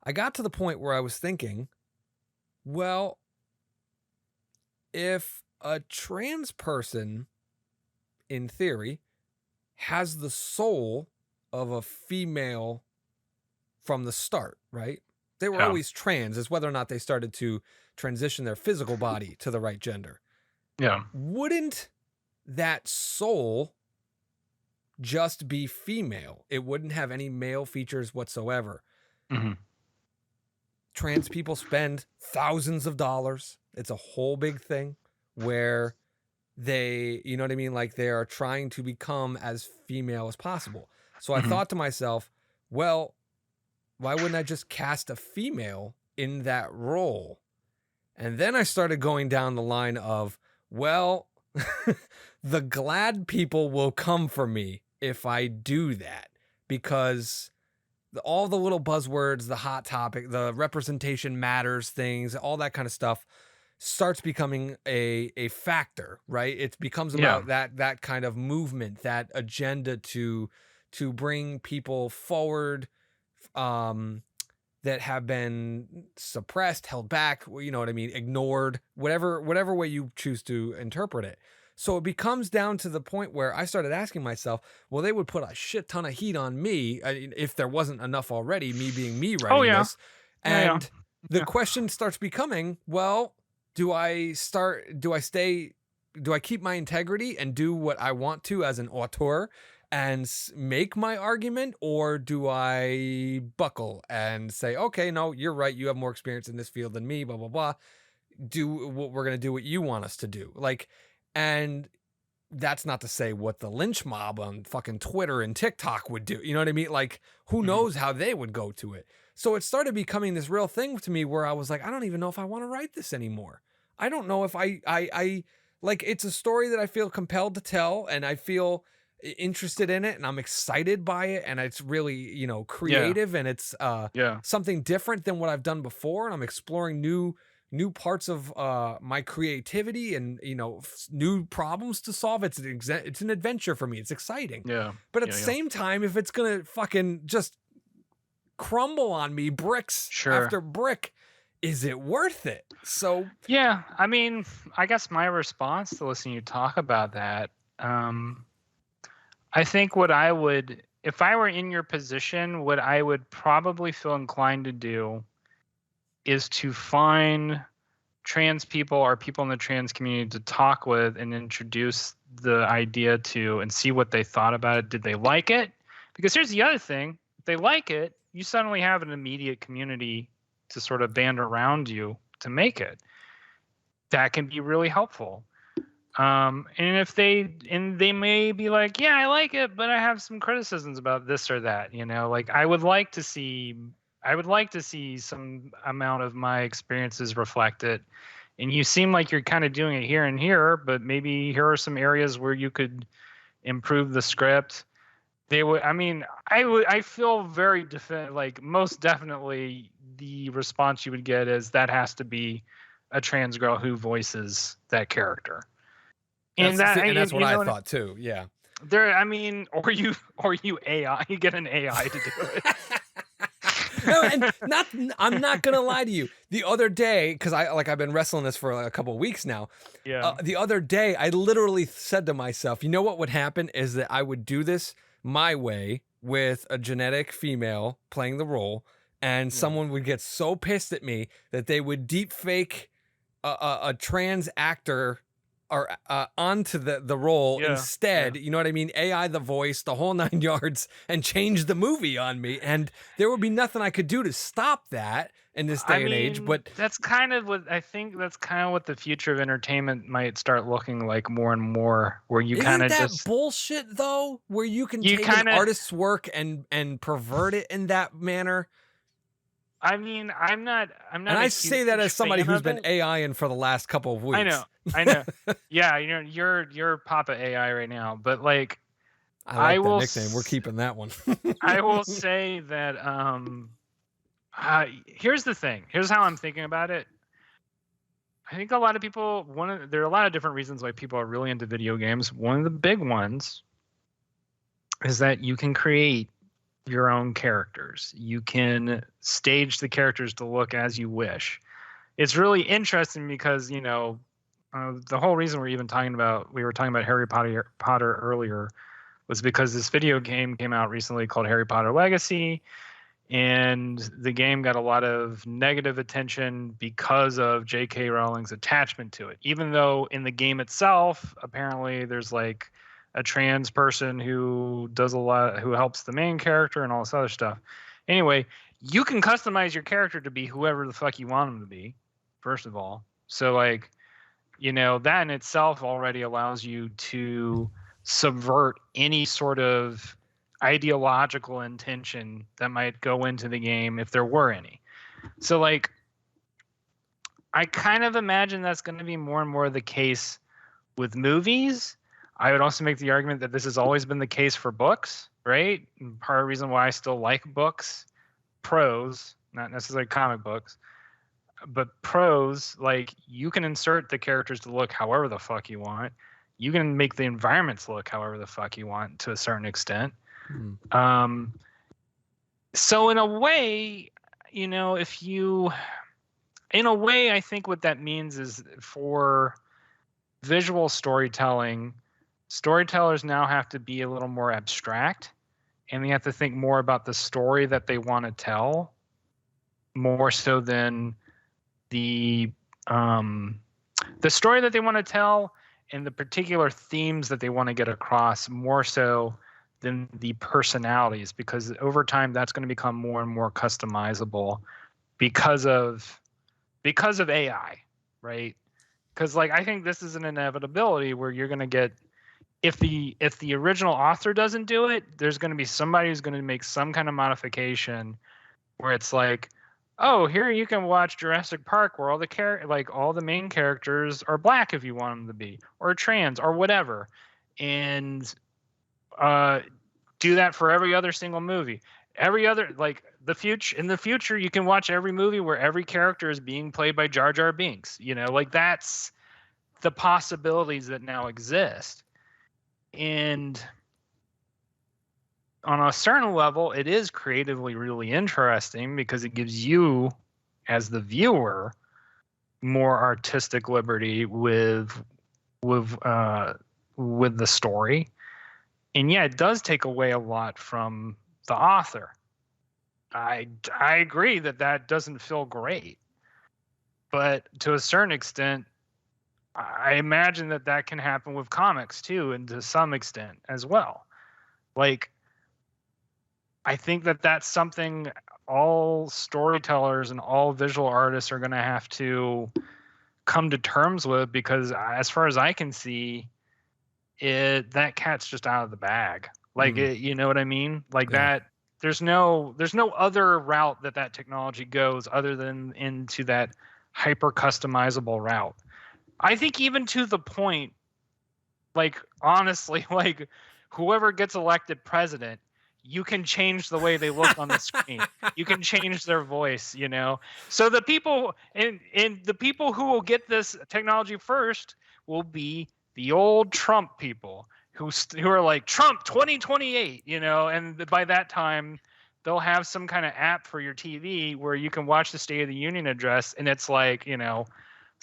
I got to the point where I was thinking, well, if a trans person, in theory, has the soul of a female from the start, right? They were always trans, is whether or not they started to transition their physical body to the right gender.
Yeah.
Wouldn't that soul just be female? It wouldn't have any male features whatsoever. Trans people spend thousands of dollars. It's a whole big thing where they, you know what I mean? Like they are trying to become as female as possible. So I thought to myself, well, why wouldn't I just cast a female in that role? And then I started going down the line of, well, the glad people will come for me if I do that, because all the little buzzwords, the hot topic, the representation matters things, all that kind of stuff starts becoming a factor, right? It becomes about that kind of movement, that agenda to bring people forward that have been suppressed, held back, you know what I mean, ignored, whatever way you choose to interpret it. So it becomes down to the point where I started asking myself, well, they would put a shit ton of heat on me if there wasn't enough already, me being me writing this. And the question starts becoming, well, do I keep my integrity and do what I want to as an auteur and make my argument, or do I buckle and say, okay, no, you're right, you have more experience in this field than me, blah, blah, blah. We're going to do what you want us to do. Like, and that's not to say what the lynch mob on fucking Twitter and TikTok would do. You know what I mean? Like, who knows how they would go to it. So it started becoming this real thing to me where I was like, I don't even know if I want to write this anymore. I don't know if I like, it's a story that I feel compelled to tell, and I feel interested in it, and I'm excited by it, and it's really, you know, creative, and it's something different than what I've done before, and I'm exploring new parts of my creativity, and, you know, new problems to solve. It's an adventure for me. It's exciting. But at the same time, if it's gonna fucking just crumble on me bricks after brick, is it worth it? So
yeah, I mean, I guess my response to listening to you talk about that, I think what I would, if I were in your position, what I would probably feel inclined to do is to find trans people or people in the trans community to talk with and introduce the idea to, and see what they thought about it. Did they like it? Because here's the other thing. If they like it, you suddenly have an immediate community to sort of band around you to make it. That can be really helpful. And if they may be like, yeah, I like it, but I have some criticisms about this or that, you know, like I would like to see some amount of my experiences reflected. And you seem like you're kind of doing it here and here, but maybe here are some areas where you could improve the script. I feel very like most definitely the response you would get is that has to be a trans girl who voices that character.
And that's what I thought too. Yeah.
Or you AI, you get an AI to do it.
No, and I'm not gonna lie to you. The other day, because I've been wrestling this for like a couple of weeks now.
Yeah.
The other day, I literally said to myself, you know what would happen is that I would do this my way with a genetic female playing the role, and someone would get so pissed at me that they would deep fake a trans actor or onto the role instead. You know what I mean? AI the voice, the whole 9 yards, and change the movie on me. And there would be nothing I could do to stop that. in this day and age. But
that's kind of what I think. That's kind of what the future of entertainment might start looking like more and more, where you kind
isn't
of
that
just
bullshit though? Where you can
you
take an
kind of.
artist's work and pervert it in that manner.
I mean, I'm not.
And I say that as somebody who's been AIing for the last couple of weeks.
I know. Yeah, you're Papa AI right now, but like,
I like that nickname. We're keeping that one.
I will say that here's the thing. Here's how I'm thinking about it. I think a lot of people there are a lot of different reasons why people are really into video games. One of the big ones is that you can create your own characters. You can stage the characters to look as you wish. It's really interesting because, the whole reason we were talking about Harry Potter earlier was because this video game came out recently called Harry Potter Legacy, and the game got a lot of negative attention because of J.K. Rowling's attachment to it. Even though in the game itself, apparently there's like a trans person who helps the main character and all this other stuff. Anyway, you can customize your character to be whoever the fuck you want them to be, first of all. So like, that in itself already allows you to subvert any sort of ideological intention that might go into the game if there were any. So like, I kind of imagine that's going to be more and more the case with movies. I would also make the argument that this has always been the case for books, right? And part of the reason why I still like books, prose, not necessarily comic books, but prose, like you can insert the characters to look however the fuck you want. You can make the environments look however the fuck you want to a certain extent. So in a way, I think what that means is for visual storytelling, storytellers now have to be a little more abstract, and they have to think more about the story that they want to tell, more so than the story that they want to tell and the particular themes that they want to get across, more so than the personalities, because over time that's going to become more and more customizable because of AI, right? Because like I think this is an inevitability where you're going to get, if the original author doesn't do it, there's going to be somebody who's going to make some kind of modification where it's like, oh, here you can watch Jurassic Park where all the main characters are black if you want them to be, or trans or whatever, and do that for every other single movie. Every other, like in the future, you can watch every movie where every character is being played by Jar Jar Binks. Like that's the possibilities that now exist. And on a certain level, it is creatively really interesting because it gives you, as the viewer, more artistic liberty with the story. And yeah, it does take away a lot from the author. I agree that doesn't feel great, but to a certain extent, I imagine that can happen with comics too, and to some extent as well. Like, I think that's something all storytellers and all visual artists are going to have to come to terms with, because as far as I can see, that cat's just out of the bag. Like, you know what I mean? Like that. There's no other route that technology goes other than into that hyper customizable route. I think even to the point, like, honestly, like whoever gets elected president, you can change the way they look on the screen. You can change their voice, So the people and the people who will get this technology first will be the old Trump people who are like Trump 2028, and by that time they'll have some kind of app for your TV where you can watch the State of the Union address, and it's like,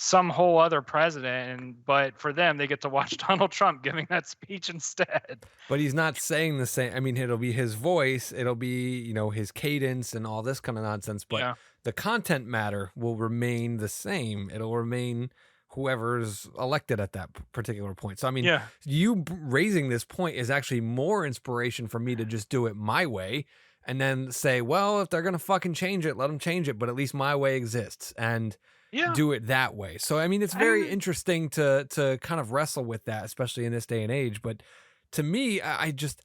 some whole other president, but for them, they get to watch Donald Trump giving that speech instead.
But he's not saying the same. I mean, it'll be his voice, it'll be, his cadence and all this kind of nonsense, but the content matter will remain the same. It'll remain whoever's elected at that particular point. So, I mean, you raising this point is actually more inspiration for me to just do it my way and then say, well, if they're going to fucking change it, let them change it. But at least my way exists, and do it that way. So, I mean, it's very interesting to kind of wrestle with that, especially in this day and age. But to me, I just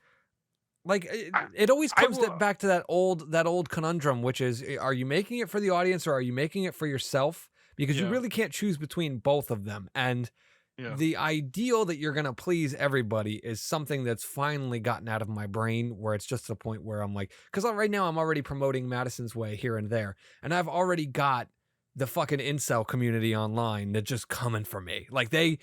like it always comes back to that old conundrum, which is, are you making it for the audience or are you making it for yourself? Because you really can't choose between both of them. And the ideal that you're going to please everybody is something that's finally gotten out of my brain, where it's just to the point where I'm like, because right now I'm already promoting Madison's Way here and there, and I've already got the fucking incel community online that just coming for me. Like they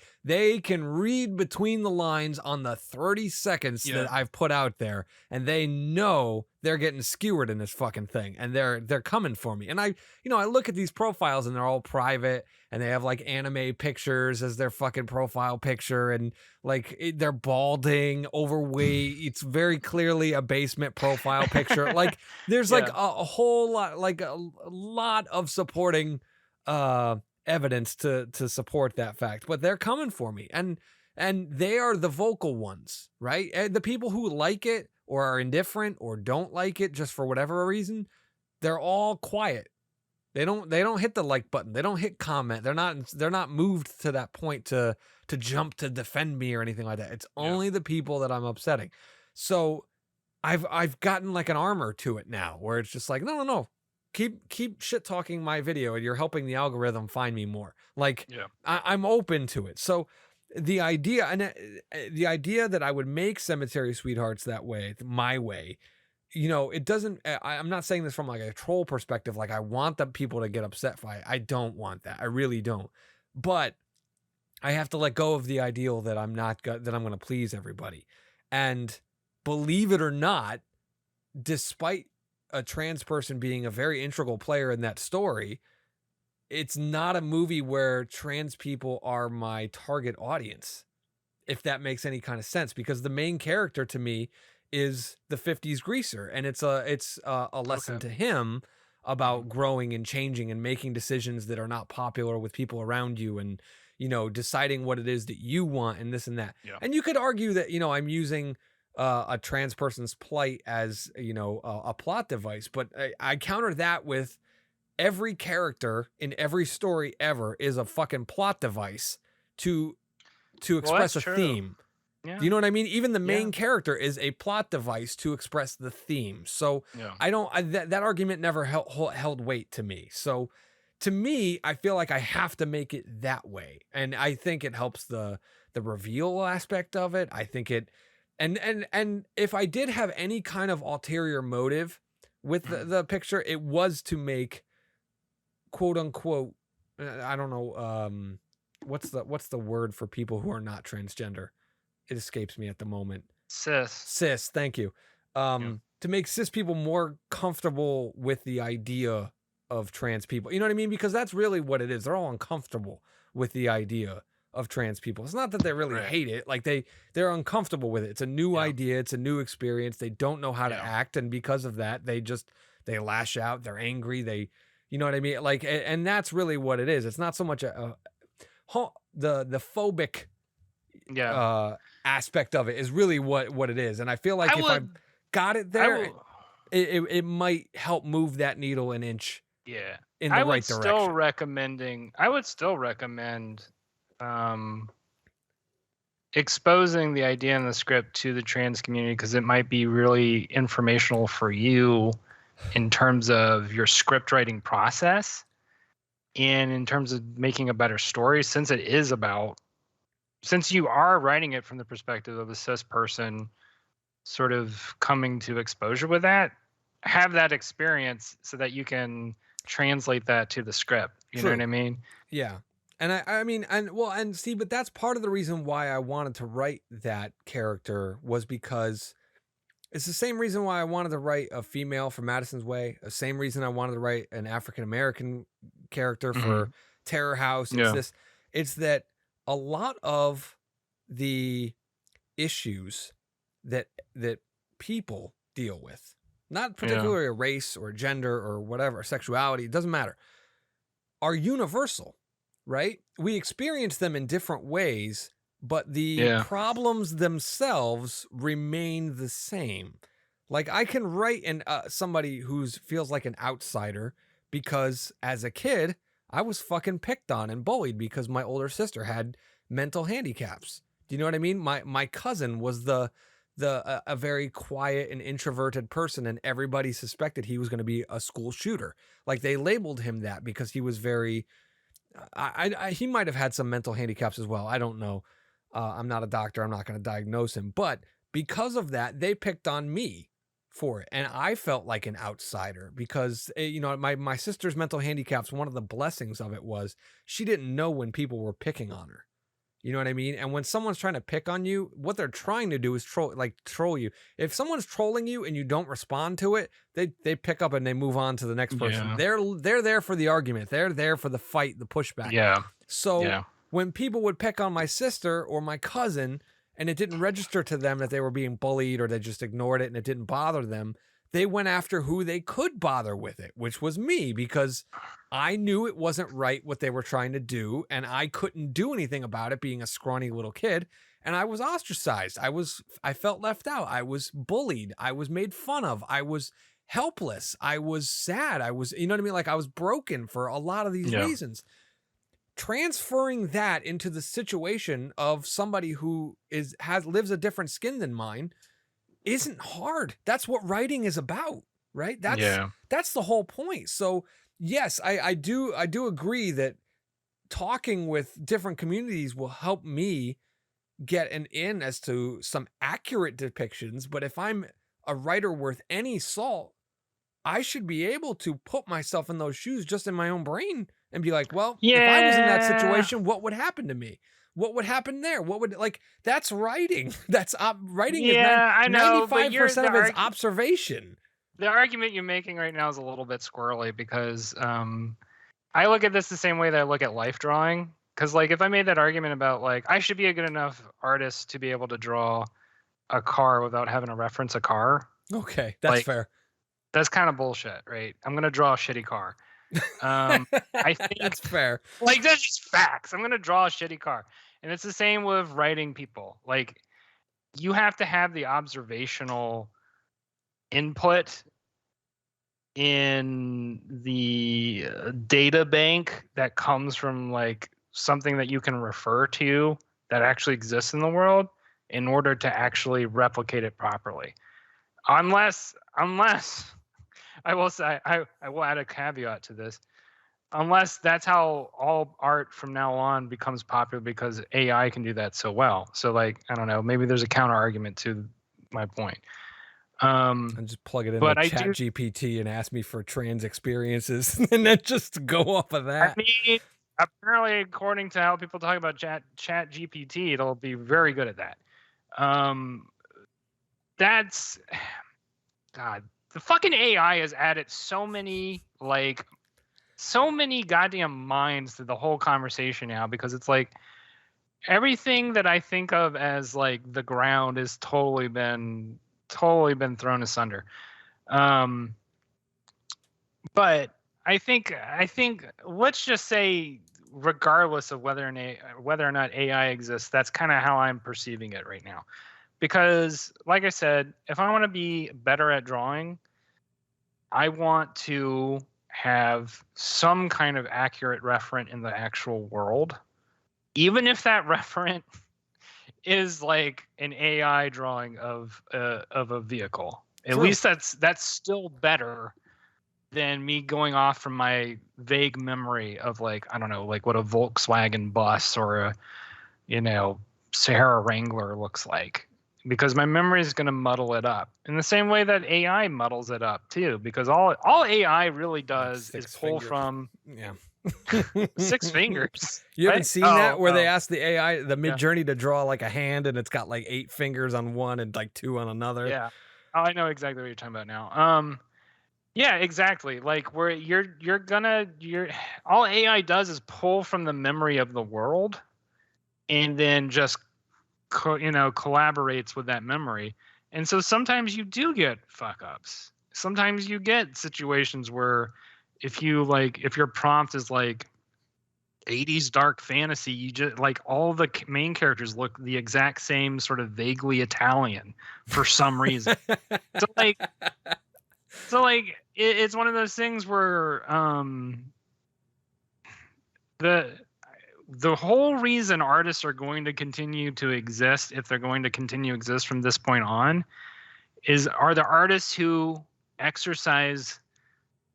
can read between the lines on the 30 seconds that I've put out there, and they know they're getting skewered in this fucking thing, and they're coming for me. And I look at these profiles and they're all private, and they have like anime pictures as their fucking profile picture, and like they're balding, overweight. It's very clearly a basement profile picture. Like there's like a whole lot, like a lot of supporting evidence to support that fact, but they're coming for me, and they are the vocal ones, right? And the people who like it or are indifferent or don't like it just for whatever reason, they're all quiet. They don't hit the like button. They don't hit comment. They're not moved to that point to jump to defend me or anything like that. It's only the people that I'm upsetting. So I've gotten like an armor to it now, where it's just like, no. Keep shit talking my video, and you're helping the algorithm find me more. Like I'm open to it. So the idea that I would make Cemetery Sweethearts that way, my way, it doesn't, I'm not saying this from like a troll perspective. Like I want the people to get upset by it. I don't want that. I really don't. But I have to let go of the ideal that I'm going to please everybody. And believe it or not, despite a trans person being a very integral player in that story, it's not a movie where trans people are my target audience, if that makes any kind of sense, because the main character to me is the 50s greaser, and it's a lesson to him about growing and changing and making decisions that are not popular with people around you, and deciding what it is that you want, and this and that. And you could argue that I'm using a trans person's plight as a plot device, but I counter that with every character in every story ever is a fucking plot device to express a theme. Do you know what I mean? Even the main character is a plot device to express the theme. So that argument never held weight to me. So to me, I feel like I have to make it that way, and I think it helps the reveal aspect of it. I think it. And if I did have any kind of ulterior motive with the picture, it was to make, quote unquote, I don't know, what's the word for people who are not transgender? It escapes me at the moment. Cis, thank you. To make cis people more comfortable with the idea of trans people. You know what I mean? Because that's really what it is. They're all uncomfortable with the idea of trans people. It's not that they really hate it. Like they're uncomfortable with it. It's a new idea. It's a new experience. They don't know how to act. And because of that, they lash out. They're angry. You know what I mean? Like, and that's really what it is. It's not so much the phobic aspect of it is really what it is. And I feel like if I got it there, it might help move that needle an inch in the right direction.
I would still recommend exposing the idea in the script to the trans community, because it might be really informational for you in terms of your script writing process and in terms of making a better story, since you are writing it from the perspective of a cis person sort of coming to exposure with that. Have that experience so that you can translate that to the script. You know what I mean?
Yeah. And I mean, and see, but that's part of the reason why I wanted to write that character, was because it's the same reason why I wanted to write a female for Madison's Way. The same reason I wanted to write an African-American character for Terror House. It's that a lot of the issues that people deal with, not particularly a race or gender or whatever, sexuality, it doesn't matter, are universal. Right? We experience them in different ways, but the problems themselves remain the same. Like I can write in somebody who's feels like an outsider because as a kid I was fucking picked on and bullied because my older sister had mental handicaps. Do you know what I mean? My cousin was a very quiet and introverted person, and everybody suspected he was going to be a school shooter. Like they labeled him that because he was very. He might have had some mental handicaps as well. I don't know. I'm not a doctor. I'm not going to diagnose him, but because of that, they picked on me for it, and I felt like an outsider because my sister's mental handicaps. One of the blessings of it was she didn't know when people were picking on her. You know what I mean? And when someone's trying to pick on you, what they're trying to do is troll you. If someone's trolling you and you don't respond to it, they pick up and they move on to the next person.
Yeah.
They're there for the argument. They're there for the fight, the pushback.
Yeah.
So when people would pick on my sister or my cousin and it didn't register to them that they were being bullied or they just ignored it and it didn't bother them, they went after who they could bother with it, which was me, because I knew it wasn't right what they were trying to do, and I couldn't do anything about it being a scrawny little kid, and I was ostracized. I felt left out. I was bullied. I was made fun of. I was helpless. I was sad. I was, you know what I mean? Like I was broken for a lot of these reasons. Transferring that into the situation of somebody who lives a different skin than mine isn't hard. That's what writing is about, right? That's the whole point. So yes, I do agree that talking with different communities will help me get an in as to some accurate depictions. But if I'm a writer worth any salt, I should be able to put myself in those shoes just in my own brain and be like, well, if I was in that situation, what would happen to me? What would happen there? What would, like, that's writing. That's writing is 95% of it's observation.
The argument you're making right now is a little bit squirrely because I look at this the same way that I look at life drawing. Because, like, if I made that argument about, like, I should be a good enough artist to be able to draw a car without having to reference a car.
Okay, that's fair.
That's kind of bullshit, right? I'm going to draw a shitty car. I think
that's fair.
Like, that's just facts. I'm going to draw a shitty car. And it's the same with writing people. Like, you have to have the observational input in the data bank that comes from, like, something that you can refer to that actually exists in the world in order to actually replicate it properly. Unless I will say, I will add a caveat to this. Unless that's how all art from now on becomes popular because AI can do that so well. So, like, I don't know, maybe there's a counter argument to my point.
And just plug it into ChatGPT and ask me for trans experiences and then just go off of that.
I mean, apparently, according to how people talk about ChatGPT, it'll be very good at that. That's, God, the fucking AI has added so many goddamn minds to the whole conversation now, because it's like everything that I think of as like the ground is totally been thrown asunder. But I think let's just say, regardless of whether or not AI exists, that's kind of how I'm perceiving it right now. Because, like I said, if I want to be better at drawing, I want to have some kind of accurate referent in the actual world, even if that referent is like an AI drawing of a vehicle. At least that's still better than me going off from my vague memory of, like, I don't know, like what a Volkswagen bus or a, Sahara Wrangler looks like. Because my memory is going to muddle it up in the same way that AI muddles it up too. Because all AI really does is pull from 6 fingers.
You haven't seen that where they ask the AI, the Midjourney, to draw like a hand, and it's got like 8 fingers on one and like 2 on another.
Yeah, I know exactly what you're talking about now. Yeah, exactly. Like where all AI does is pull from the memory of the world, and then just collaborates with that memory. And so sometimes you do get fuck ups. Sometimes you get situations where if your prompt is like, 80s dark fantasy, you just like all the main characters look the exact same, sort of vaguely Italian for some reason. So like it's one of those things where the whole reason artists are going to continue to exist, if they're going to continue to exist from this point on, are the artists who exercise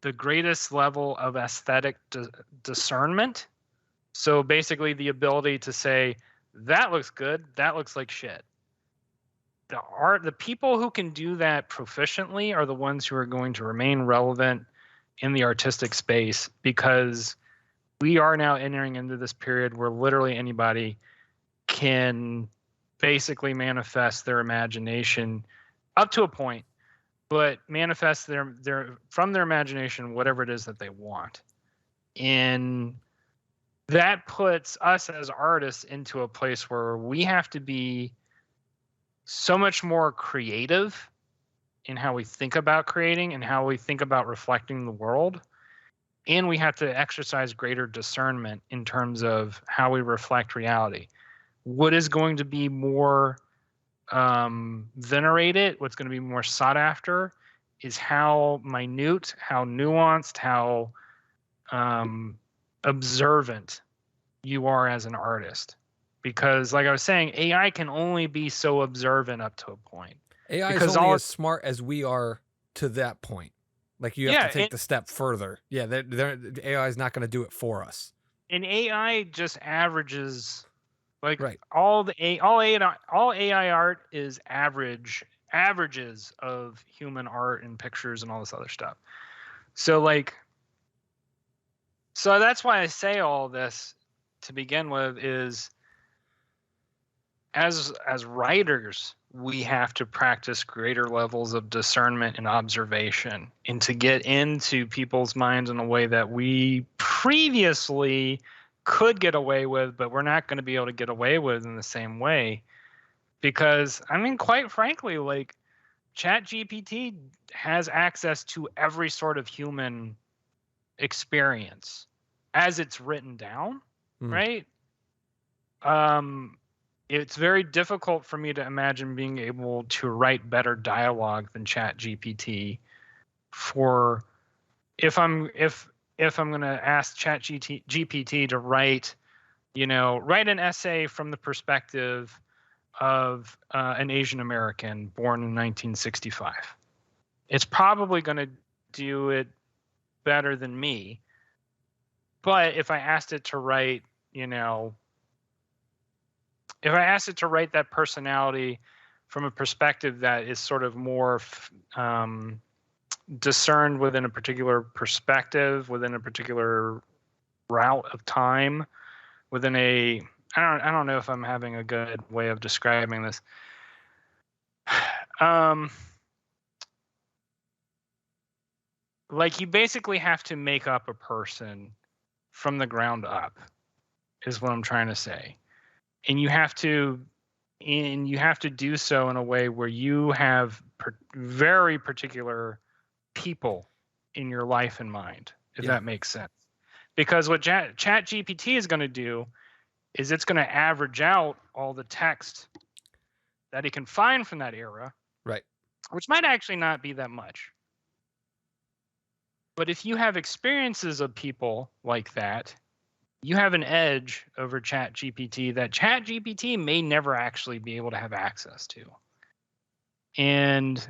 the greatest level of aesthetic discernment. So basically the ability to say, that looks good, that looks like shit. The people who can do that proficiently are the ones who are going to remain relevant in the artistic space, because we are now entering into this period where literally anybody can basically manifest their imagination up to a point, but manifest their from their imagination whatever it is that they want. And that puts us as artists into a place where we have to be so much more creative in how we think about creating and how we think about reflecting the world. And we have to exercise greater discernment in terms of how we reflect reality. What is going to be more venerated, what's going to be more sought after, is how minute, how nuanced, how observant you are as an artist. Because like I was saying, AI can only be so observant up to a point.
AI
because
is only as smart as we are to that point. Like you have to take the step further. Yeah, AI is not going to do it for us.
And AI just averages, like
right.
all AI art is averages of human art and pictures and all this other stuff. So that's why I say all this to begin with, is as writers, we have to practice greater levels of discernment and observation, and to get into people's minds in a way that we previously could get away with, but we're not going to be able to get away with in the same way. Because, I mean, quite frankly, like, ChatGPT has access to every sort of human experience as it's written down, right? It's very difficult for me to imagine being able to write better dialogue than ChatGPT. For if I'm going to ask ChatGPT to write an essay from the perspective of an Asian American born in 1965, it's probably going to do it better than me. But if I asked it to write, if I asked it to write that personality from a perspective that is sort of more discerned within a particular perspective, within a particular route of time, within a, I don't know if I'm having a good way of describing this. Like, you basically have to make up a person from the ground up, is what I'm trying to say. And you have to do so in a way where you have very particular people in your life in mind, if that makes sense. Because what ChatGPT is going to do is it's going to average out all the text that it can find from that era,
right?
Which might actually not be that much. But if you have experiences of people like that, you have an edge over ChatGPT that ChatGPT may never actually be able to have access to. And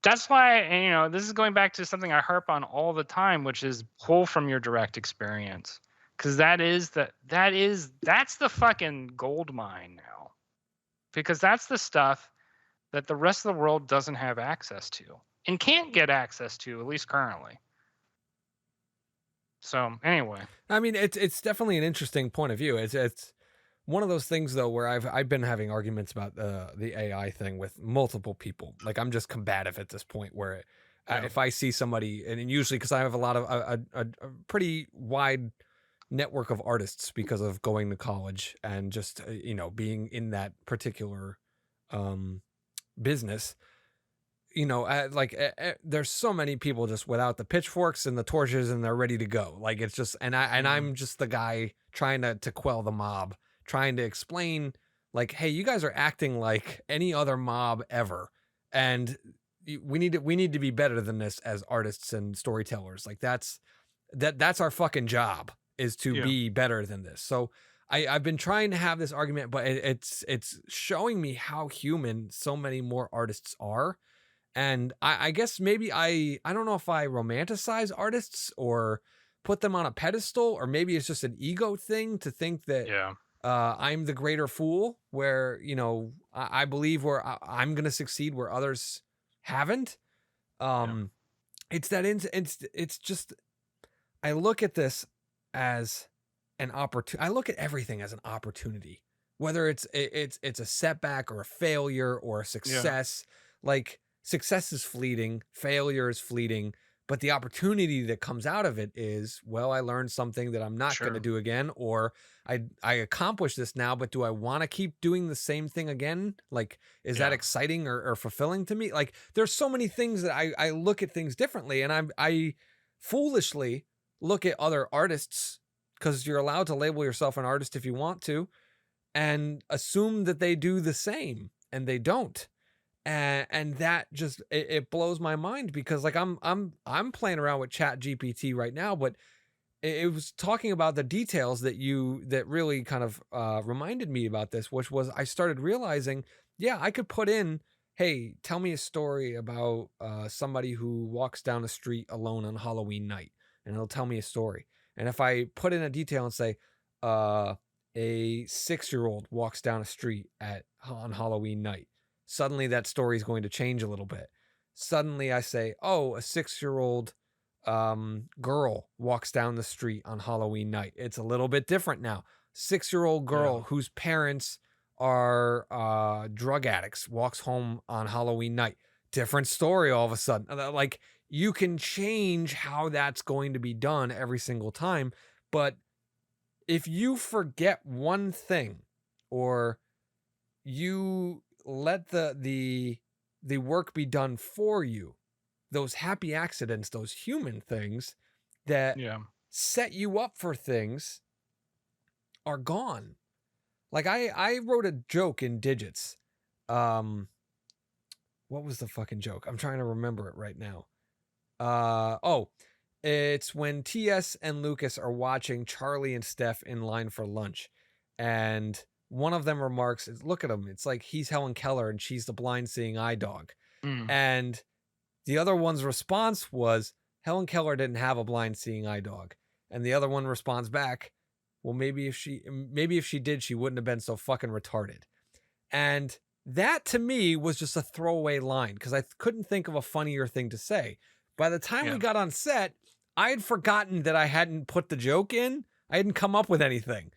that's why, this is going back to something I harp on all the time, which is pull from your direct experience. Because that's the fucking gold mine now. Because that's the stuff that the rest of the world doesn't have access to and can't get access to, at least currently. So anyway,
I mean, it's definitely an interesting point of view. It's one of those things though where I've been having arguments about the AI thing with multiple people. Like, I'm just combative at this point where if I see somebody, and usually because I have a lot of a pretty wide network of artists because of going to college and just being in that particular business. there's so many people just without the pitchforks and the torches and they're ready to go. Like it's just, I'm just the guy trying to quell the mob, trying to explain like, hey, you guys are acting like any other mob ever, and we need to be better than this as artists and storytellers. Like that's our fucking job, is to be better than this. So I've been trying to have this argument, but it's showing me how human so many more artists are. And I guess maybe I don't know if I romanticize artists or put them on a pedestal, or maybe it's just an ego thing to think that I'm the greater fool, where, I believe where I'm going to succeed where others haven't. It's just, I look at this as an opportunity. I look at everything as an opportunity, whether it's a setback or a failure or a success. Like success is fleeting, failure is fleeting, but the opportunity that comes out of it is, well, I learned something that I'm not going to do again, or I accomplished this now, but do I want to keep doing the same thing again? Like, is that exciting or fulfilling to me? Like, there's so many things that I look at things differently, and I foolishly look at other artists, because you're allowed to label yourself an artist if you want to, and assume that they do the same, and they don't. And that just, it blows my mind, because like I'm playing around with Chat GPT right now, but it was talking about the details that really kind of reminded me about this, which was I started realizing, I could put in, hey, tell me a story about somebody who walks down the street alone on Halloween night, and it'll tell me a story. And if I put in a detail and say, a 6-year-old walks down a street on Halloween night, suddenly that story is going to change a little bit. Suddenly I say, oh, a 6-year-old girl walks down the street on Halloween night. It's a little bit different now. 6-year-old girl whose parents are drug addicts walks home on Halloween night. Different story all of a sudden. Like, you can change how that's going to be done every single time. But if you forget one thing, or you let the work be done for you, those happy accidents, those human things that set you up for things are gone. Like I wrote a joke in digits. What was the fucking joke? I'm trying to remember it right now. It's when TS and Lucas are watching Charlie and Steph in line for lunch, and one of them remarks, look at him, it's like he's Helen Keller and she's the blind seeing eye dog. And the other one's response was, Helen Keller didn't have a blind seeing eye dog. And the other one responds back, well, maybe if she did, she wouldn't have been so fucking retarded. And that to me was just a throwaway line, because I couldn't think of a funnier thing to say. By the time we got on set, I had forgotten that I hadn't put the joke in. I hadn't come up with anything.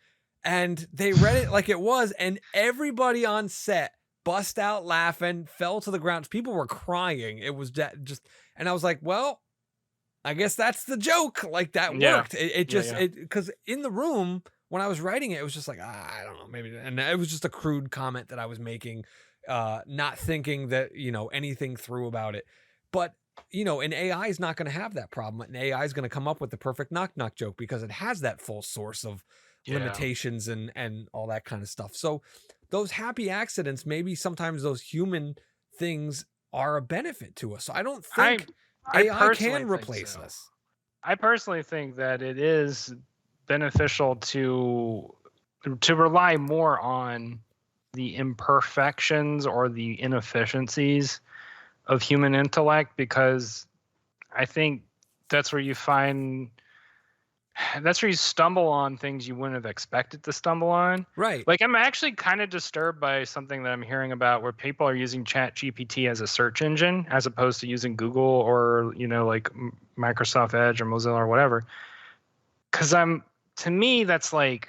And they read it like it was, and everybody on set bust out laughing, fell to the ground. People were crying. It was just, and I was like, well, I guess that's the joke. Like, that worked. It just, because in the room when I was writing it, it was just like, I don't know, maybe, and it was just a crude comment that I was making, not thinking that, anything through about it. But, an AI is not going to have that problem. An AI is going to come up with the perfect knock-knock joke, because it has that full source of limitations and all that kind of stuff. So those happy accidents, maybe sometimes those human things are a benefit to us. So I don't think AI can replace us.
I personally think that it is beneficial to rely more on the imperfections or the inefficiencies of human intellect, because I think that's where you stumble on things you wouldn't have expected to stumble on.
Right.
Like, I'm actually kind of disturbed by something that I'm hearing about, where people are using Chat GPT as a search engine as opposed to using Google or, like Microsoft Edge or Mozilla or whatever. Because to me, that's like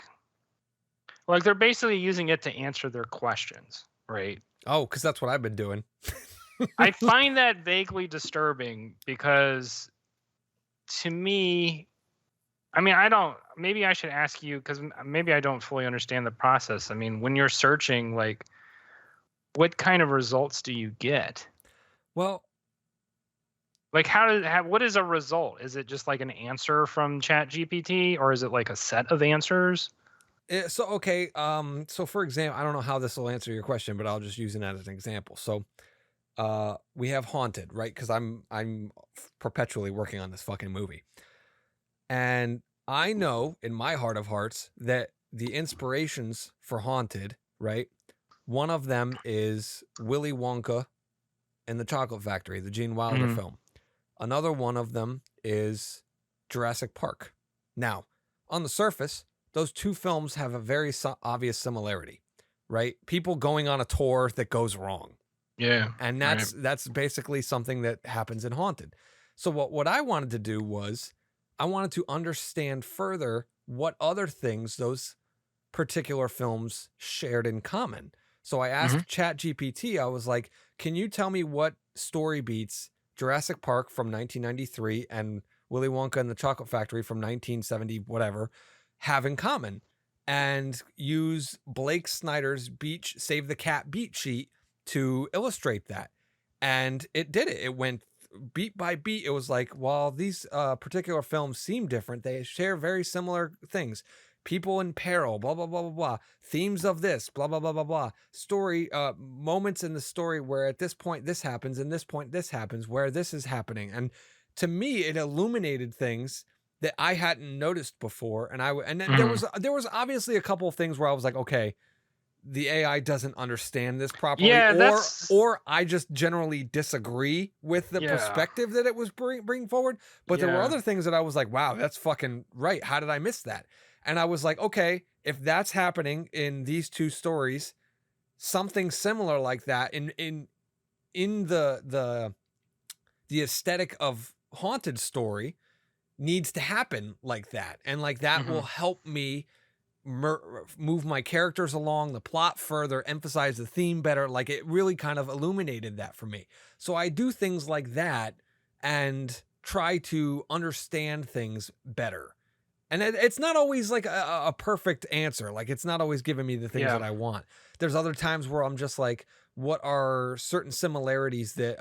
they're basically using it to answer their questions, right?
Oh, because that's what I've been doing.
I find that vaguely disturbing, because to me, maybe I should ask you, because maybe I don't fully understand the process. I mean, when you're searching, like, what kind of results do you get?
Well,
Like, what is a result? Is it just like an answer from Chat GPT, or is it like a set of answers?
So okay, so for example, I don't know how this will answer your question, but I'll just use it as an example. So we have Haunted, right? Because I'm perpetually working on this fucking movie. And I know in my heart of hearts that the inspirations for Haunted, right? One of them is Willy Wonka and the Chocolate Factory, the Gene Wilder
Mhm.
film. Another one of them is Jurassic Park. Now, on the surface, those two films have a very obvious similarity, right? People going on a tour that goes wrong.
Yeah.
And
Right.
that's basically something that happens in Haunted. So what I wanted to do was I wanted to understand further what other things those particular films shared in common. So I
Mhm.
asked ChatGPT, I was like, "Can you tell me what story beats Jurassic Park from 1993 and Willy Wonka and the Chocolate Factory from 1970 whatever have in common?" And use Blake Snyder's Beach Save the Cat beat sheet to illustrate that. And it did it. It went beat by beat. It was like, while these particular films seem different, they share very similar things. People in peril, blah blah blah blah blah. Themes of this, blah blah blah blah blah. Story, moments in the story where at this point this happens, and this point this happens, where this is happening. And to me, it illuminated things that I hadn't noticed before. And then there
Mhm.
was obviously a couple of things where I was like, okay, the AI doesn't understand this properly,
Yeah, that's
or I just generally disagree with the
yeah.
perspective that it was bringing forward. But there were
Yeah.
other things that I was like, wow, that's fucking right. How did I miss that? And I was like, okay, if that's happening in these two stories, something similar like that in the aesthetic of Haunted story needs to happen like that, and like that will
Mhm.
help me move my characters along the plot further, emphasize the theme better. Like it really kind of illuminated that for me. So I do things like that and try to understand things better. And it's not always like a perfect answer. Like it's not always giving me the things that
Yeah.
I want. There's other times where I'm just like, what are certain similarities that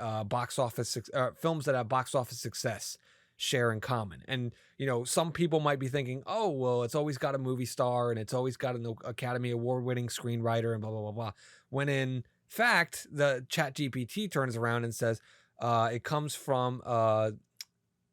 films that have box office success share in common? And some people might be thinking, oh, well, it's always got a movie star and it's always got an Academy Award winning screenwriter and blah blah blah blah. When in fact, the Chat GPT turns around and says, it comes from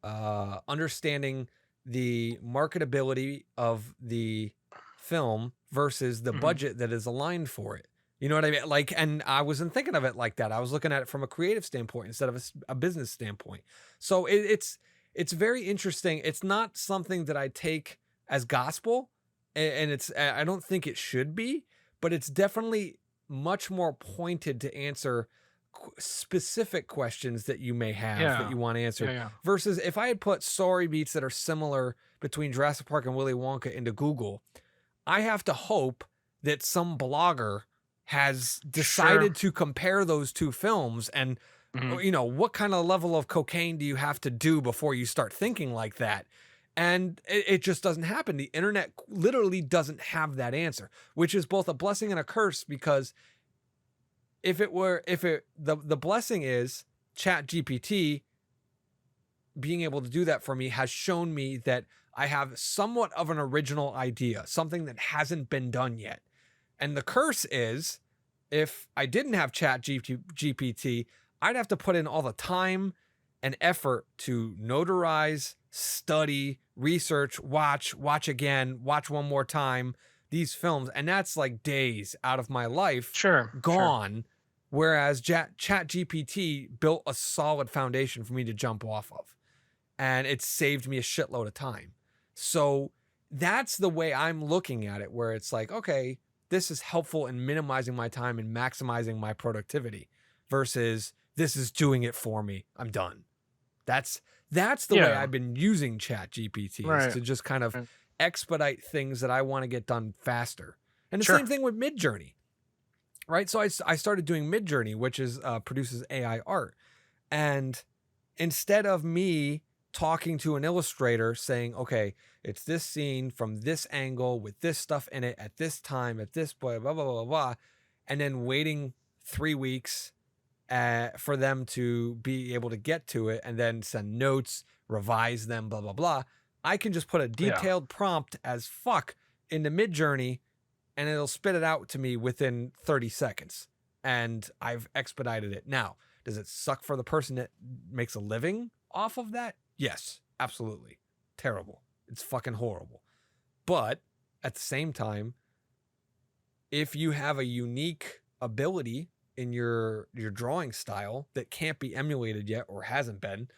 understanding the marketability of the film versus the
Mhm.
budget that is aligned for it. You know what I mean? Like, and I wasn't thinking of it like that. I was looking at it from a creative standpoint instead of a business standpoint. So it's very interesting. It's not something that I take as gospel, and I don't think it should be, but it's definitely much more pointed to answer specific questions that you may have that
Yeah.
you want
Yeah.
answered
Yeah.
versus if I had put story beats that are similar between Jurassic Park and Willy Wonka into Google, I have to hope that some blogger has
Sure.
decided to compare those two films. And
Mhm.
what kind of level of cocaine do you have to do before you start thinking like that? And it just doesn't happen. The internet literally doesn't have that answer, which is both a blessing and a curse, because the blessing is Chat GPT being able to do that for me has shown me that I have somewhat of an original idea, something that hasn't been done yet. And the curse is, if I didn't have Chat GPT, I'd have to put in all the time and effort to notarize, study, research, watch again, watch one more time these films. And that's like days out of my life
Sure. Sure.
gone. Whereas Chat GPT built a solid foundation for me to jump off of, and it saved me a shitload of time. So that's the way I'm looking at it, where it's like, okay, this is helpful in minimizing my time and maximizing my productivity versus this is doing it for me. I'm done. That's that's the way
Yeah.
I've been using Chat GPT, is
Right.
to just kind of
Right.
expedite things that I want to get done faster. And the
Sure.
same thing with Midjourney, right? So I started doing Midjourney, which is produces AI art. And instead of me talking to an illustrator saying, okay, it's this scene from this angle with this stuff in it at this time, at this point, blah, blah, blah, blah, blah, and then waiting 3 weeks for them to be able to get to it and then send notes, revise them, blah, blah, blah. I can just put a detailed prompt as fuck into Midjourney and it'll spit it out to me within 30 seconds. And I've expedited it. Now, does it suck for the person that makes a living off of that? Yes, absolutely. Terrible. It's fucking horrible. But at the same time, if you have a unique ability in your drawing style that can't be emulated yet or hasn't been,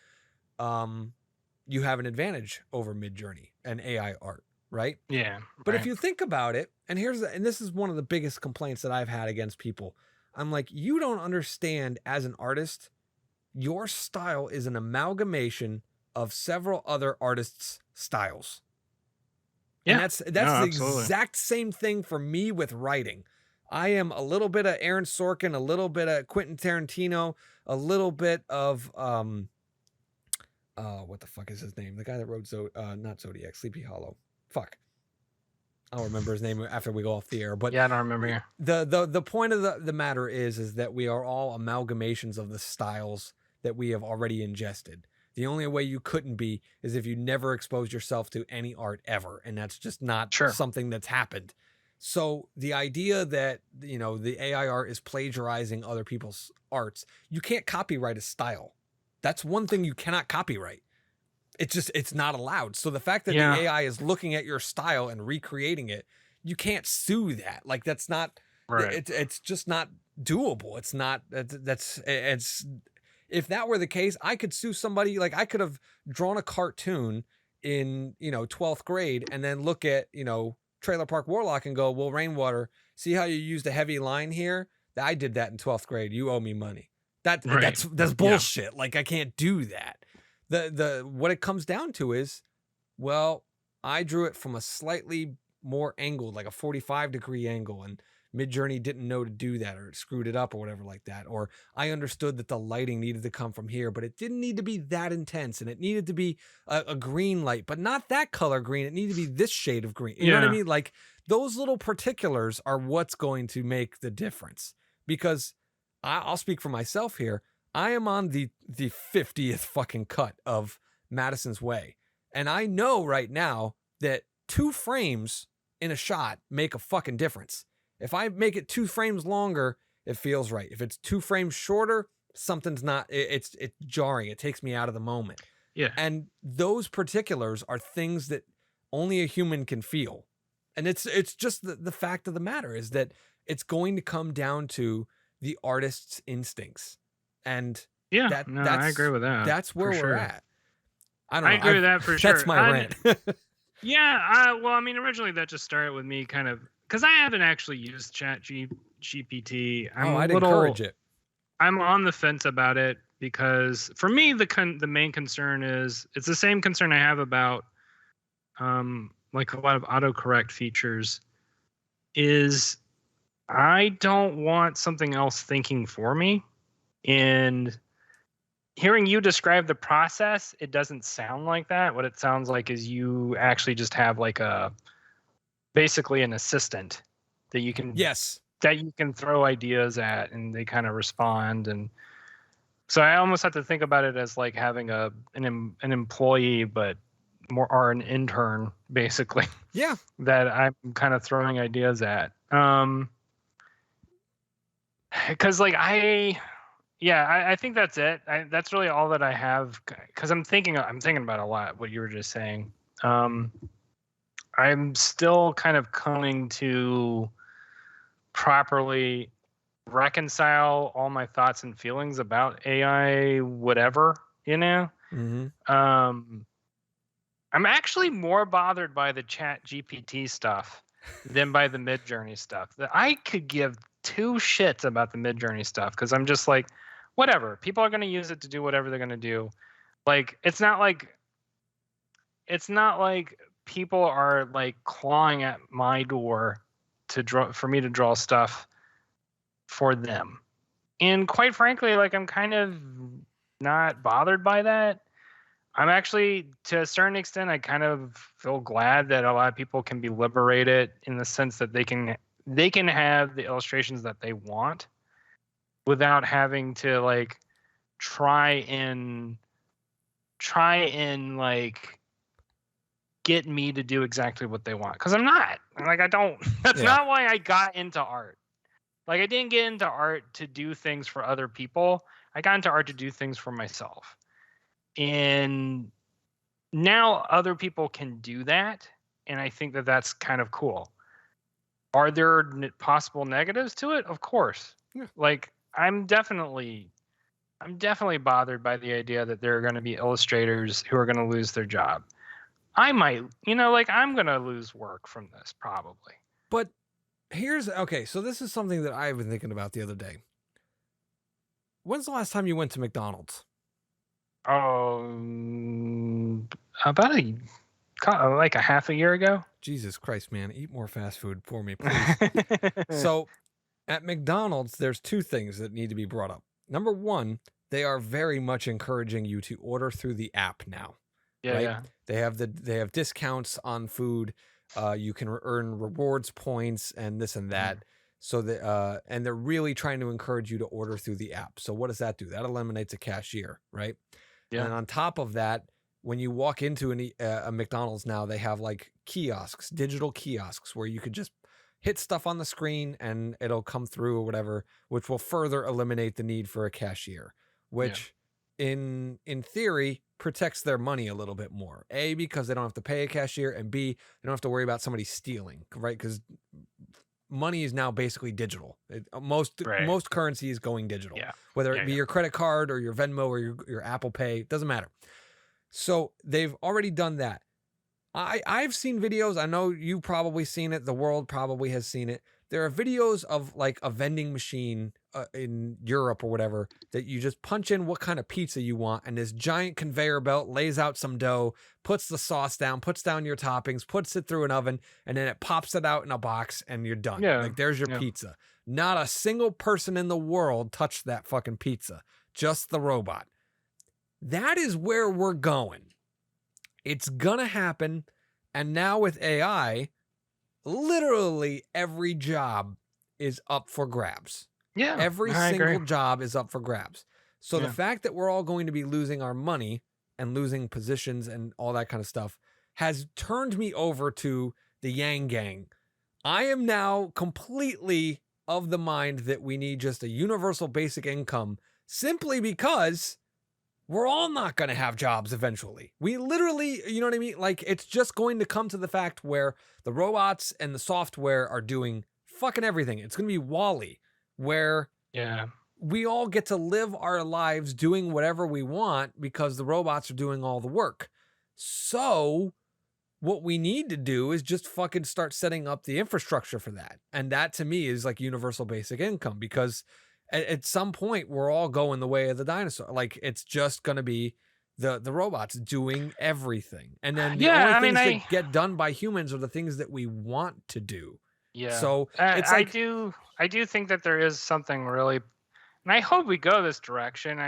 you have an advantage over Midjourney and AI art, right?
Yeah.
But if you think about it, and this is one of the biggest complaints that I've had against people. I'm like, you don't understand as an artist, your style is an amalgamation of several other artists' styles.
Yeah.
And that's the exact same thing for me with writing. I am a little bit of Aaron Sorkin, a little bit of Quentin Tarantino, a little bit of what the fuck is his name? The guy that wrote not Zodiac, Sleepy Hollow. Fuck. I'll remember his name after we go off the air. But
yeah, I don't remember.
The point of the matter is that we are all amalgamations of the styles that we have already ingested. The only way you couldn't be is if you never exposed yourself to any art ever, and that's just not something that's happened. So the idea that, you know, the AI art is plagiarizing other people's arts, you can't copyright a style. That's one thing you cannot copyright. It's not allowed. So the fact that the AI is looking at your style and recreating it, you can't sue that. Like, that's not, it's just not doable. It's not, it's, if that were the case, I could sue somebody. Like, I could have drawn a cartoon in, 12th grade and then look at, Trailer Park Warlock and go, well, Rainwater, see how you used a heavy line here? I did that in 12th grade. You owe me money. That's bullshit. Yeah. Like, I can't do that. The what it comes down to is, well, I drew it from a slightly more angled, like a 45-degree angle, and Midjourney didn't know to do that, or it screwed it up or whatever like that. Or I understood that the lighting needed to come from here, but it didn't need to be that intense, and it needed to be a green light, but not that color green. It needed to be this shade of green. You know what I mean? Like, those little particulars are what's going to make the difference. Because I'll speak for myself here. I am on the 50th fucking cut of Madison's Way. And I know right now that 2 frames in a shot make a fucking difference. If I make it 2 frames longer, it feels right. If it's 2 frames shorter, something's not, it's jarring. It takes me out of the moment.
Yeah.
And those particulars are things that only a human can feel. And it's just the fact of the matter is that it's going to come down to the artist's instincts. And
I agree with that.
That's where we're at. I don't know.
I agree with that for sure.
That's my rant.
Well, I mean, originally that just started with me kind of, because I haven't actually used GPT.
I'd encourage it.
I'm on the fence about it because for me, the main concern is, it's the same concern I have about like a lot of autocorrect features, is I don't want something else thinking for me. And hearing you describe the process, it doesn't sound like that. What it sounds like is you actually just have like basically an assistant that you can throw ideas at, and they kind of respond. And so I almost have to think about it as like having an employee, but more, or an intern, basically.
Yeah.
That I'm kind of throwing ideas at. Because like I think that's it. That's really all that I have. Because I'm thinking about a lot what you were just saying. I'm still kind of coming to properly reconcile all my thoughts and feelings about AI, whatever,
Mm-hmm.
I'm actually more bothered by the Chat GPT stuff than by the Midjourney stuff. That I could give 2 shits about the Midjourney stuff, because I'm just like, whatever. People are going to use it to do whatever they're going to do. Like, it's not like people are like clawing at my door for me to draw stuff for them. And quite frankly, like, I'm kind of not bothered by that. I'm actually, to a certain extent, I kind of feel glad that a lot of people can be liberated in the sense that they can have the illustrations that they want. without having to like try and like get me to do exactly what they want, because I'm not. Like I don't. That's not why I got into art. Like I didn't get into art to do things for other people. I got into art to do things for myself. And now other people can do that, and I think that that's kind of cool. Are there possible negatives to it? Of course.
Yeah.
Like I'm definitely bothered by the idea that there are going to be illustrators who are going to lose their job. I might, like I'm going to lose work from this probably.
But okay, so this is something that I've been thinking about the other day. When's the last time you went to McDonald's?
About like a half a year ago.
Jesus Christ, man. Eat more fast food for me, please. So at McDonald's, there's two things that need to be brought up. Number one, they are very much encouraging you to order through the app now.
Yeah,
right?
yeah.
They have discounts on food. You can earn rewards points and this and that. So that and they're really trying to encourage you to order through the app. So what does that do? That eliminates a cashier, right?
Yeah.
And on top of that, when you walk into a McDonald's now, they have like kiosks, digital kiosks, where you could just hit stuff on the screen and it'll come through or whatever, which will further eliminate the need for a cashier, which in theory protects their money a little bit more. A, because they don't have to pay a cashier, and B, they don't have to worry about somebody stealing, right? Because money is now basically digital. Most currency is going digital, whether it be your credit card or your Venmo or your Apple Pay, doesn't matter. So they've already done that. I've seen videos. I know you've probably seen it. The world probably has seen it. There are videos of like a vending machine in Europe or whatever that you just punch in what kind of pizza you want, and this giant conveyor belt lays out some dough, puts the sauce down, puts down your toppings, puts it through an oven, and then it pops it out in a box and you're done.
Yeah.
Like there's your pizza. Not a single person in the world touched that fucking pizza. Just the robot. That is where we're going. It's gonna happen. And now with AI, literally every job is up for grabs.
Yeah.
Every single job is up for grabs. So the fact that we're all going to be losing our money and losing positions and all that kind of stuff has turned me over to the Yang Gang. I am now completely of the mind that we need just a universal basic income, simply because we're all not going to have jobs eventually. We literally, you know what I mean? Like, it's just going to come to the fact where the robots and the software are doing fucking everything. It's going to be WALL-E, where we all get to live our lives doing whatever we want because the robots are doing all the work. So what we need to do is just fucking start setting up the infrastructure for that. And that to me is like universal basic income, because at some point we're all going the way of the dinosaur. Like it's just going to be the robots doing everything. And then the only things that get done by humans are the things that we want to do.
Yeah.
So it's
like, I do think that there is something really, and I hope we go this direction.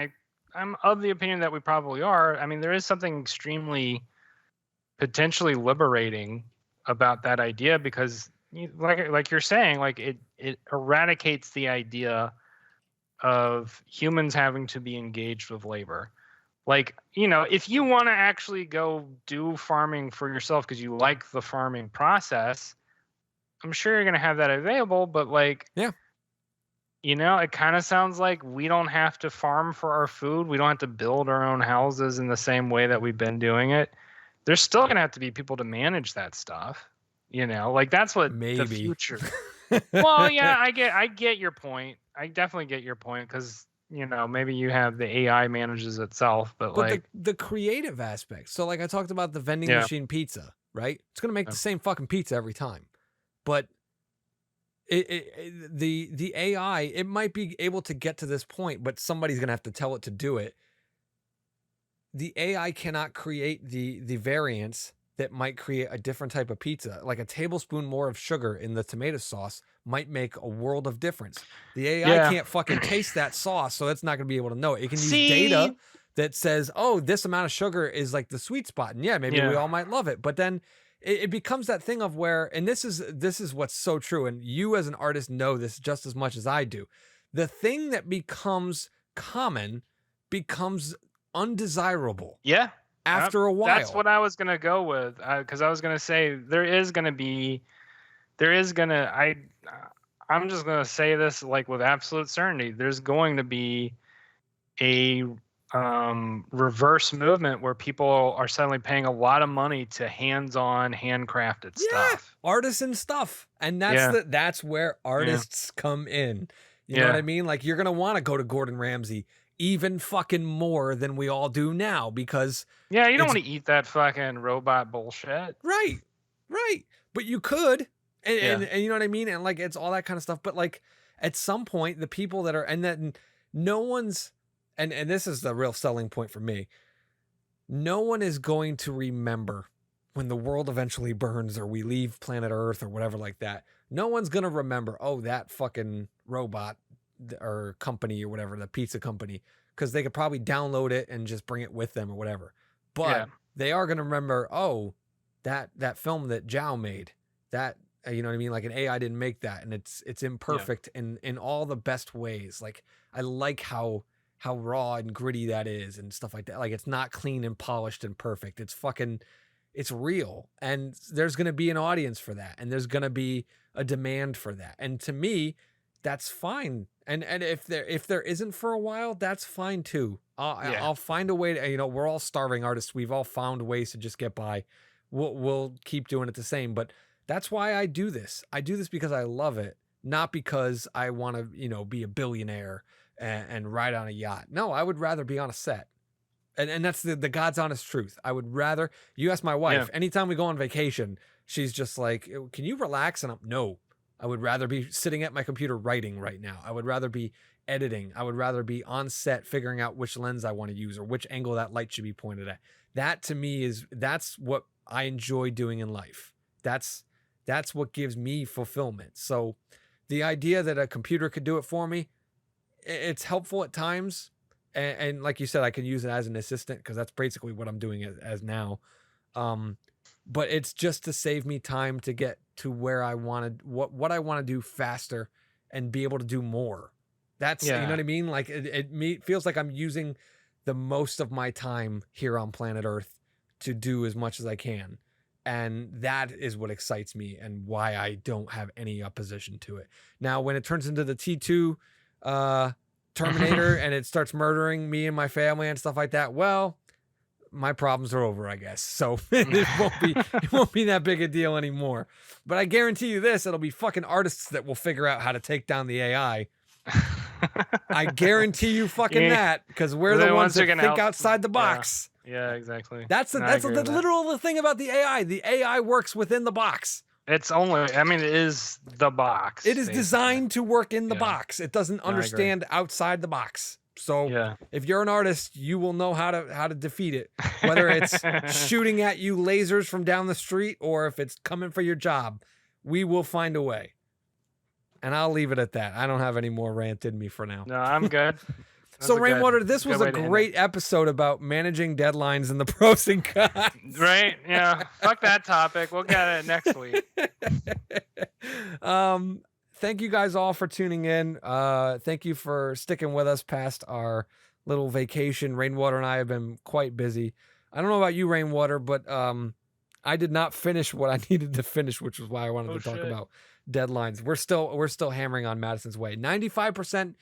I'm of the opinion that we probably are. I mean, there is something extremely potentially liberating about that idea, because like you're saying, like it eradicates the idea of humans having to be engaged with labor. Like, if you want to actually go do farming for yourself because you like the farming process, I'm sure you're going to have that available. But like, it kind of sounds like we don't have to farm for our food. We don't have to build our own houses in the same way that we've been doing it. There's still going to have to be people to manage that stuff. Like that's what the future. Well, yeah, I get your point. I definitely get your point, because maybe you have the AI manages itself, but like
the creative aspect. So like I talked about the vending machine pizza, right? It's gonna make the same fucking pizza every time, but the AI, it might be able to get to this point, but somebody's gonna have to tell it to do it. The AI cannot create the variants that might create a different type of pizza. Like a tablespoon more of sugar in the tomato sauce might make a world of difference. The AI can't fucking taste that sauce, so it's not going to be able to know it. It can use data that says, oh, this amount of sugar is like the sweet spot. And maybe we all might love it. But then it becomes that thing of where, and this is what's so true, and you as an artist know this just as much as I do. the thing that becomes common becomes undesirable
Yeah.
after a while.
That's what I was gonna go with, because I was gonna say I'm just gonna say this like with absolute certainty. There's going to be a reverse movement where people are suddenly paying a lot of money to hands-on, handcrafted stuff,
artisan stuff, and that's where artists come in. You know what I mean? Like, you're gonna want to go to Gordon Ramsay even fucking more than we all do now, because
you don't want to eat that fucking robot bullshit.
Right. But you could, and you know what I mean? And like, it's all that kind of stuff. But like, at some point, the people that are, and then no one's, and this is the real selling point for me. No one is going to remember when the world eventually burns or we leave planet Earth or whatever like that. No one's going to remember, oh, that fucking robot or company or whatever, the pizza company, because they could probably download it and just bring it with them or whatever. But they are going to remember, oh, that film that Zhao made, that, you know what I mean? Like, an AI didn't make that, and it's imperfect in all the best ways. Like, I like how raw and gritty that is and stuff like that. Like, it's not clean and polished and perfect. It's real, and there's going to be an audience for that, and there's going to be a demand for that. And to me, that's fine. And if there isn't for a while, that's fine too. I'll find a way to, you know, we're all starving artists. We've all found ways to just get by. We'll keep doing it the same, but that's why I do this. I do this because I love it, not because I want to, you know, be a billionaire and ride on a yacht. No, I would rather be on a set. And that's the God's honest truth. I would rather, you ask my wife, anytime we go on vacation, she's just like, can you relax? And no, I would rather be sitting at my computer writing right now. I would rather be editing. I would rather be on set figuring out which lens I want to use or which angle that light should be pointed at. That to me that's what I enjoy doing in life. That's what gives me fulfillment. So the idea that a computer could do it for me, it's helpful at times. And like you said, I can use it as an assistant because that's basically what I'm doing as now. But it's just to save me time to get to where I wanted, what I want to do faster and be able to do more. That's, you know what I mean? Like, it feels like I'm using the most of my time here on planet Earth to do as much as I can. And that is what excites me and why I don't have any opposition to it. Now, when it turns into the T2 Terminator and it starts murdering me and my family and stuff like that, well, my problems are over, I guess. So it won't be that big a deal anymore. But I guarantee you this, it'll be fucking artists that will figure out how to take down the AI. I guarantee you fucking that, because we're the ones that think outside the box.
Yeah, exactly.
That's the literal thing about the AI. The AI works within the box.
It is the box.
It is designed to work in the box. It doesn't understand outside the box. So if you're an artist, you will know how to defeat it, whether it's shooting at you lasers from down the street or if it's coming for your job. We will find a way. And I'll leave it at that. I don't have any more rant in me for now.
No, I'm good.
So Rainwater, this was a great episode about managing deadlines and the pros and cons.
Right? Yeah. Fuck that topic. We'll get it next week.
Thank you guys all for tuning in. Thank you for sticking with us past our little vacation. Rainwater and I have been quite busy. I don't know about you, Rainwater, but I did not finish what I needed to finish, which was why I wanted to talk about deadlines. We're still hammering on Madison's Way. 95%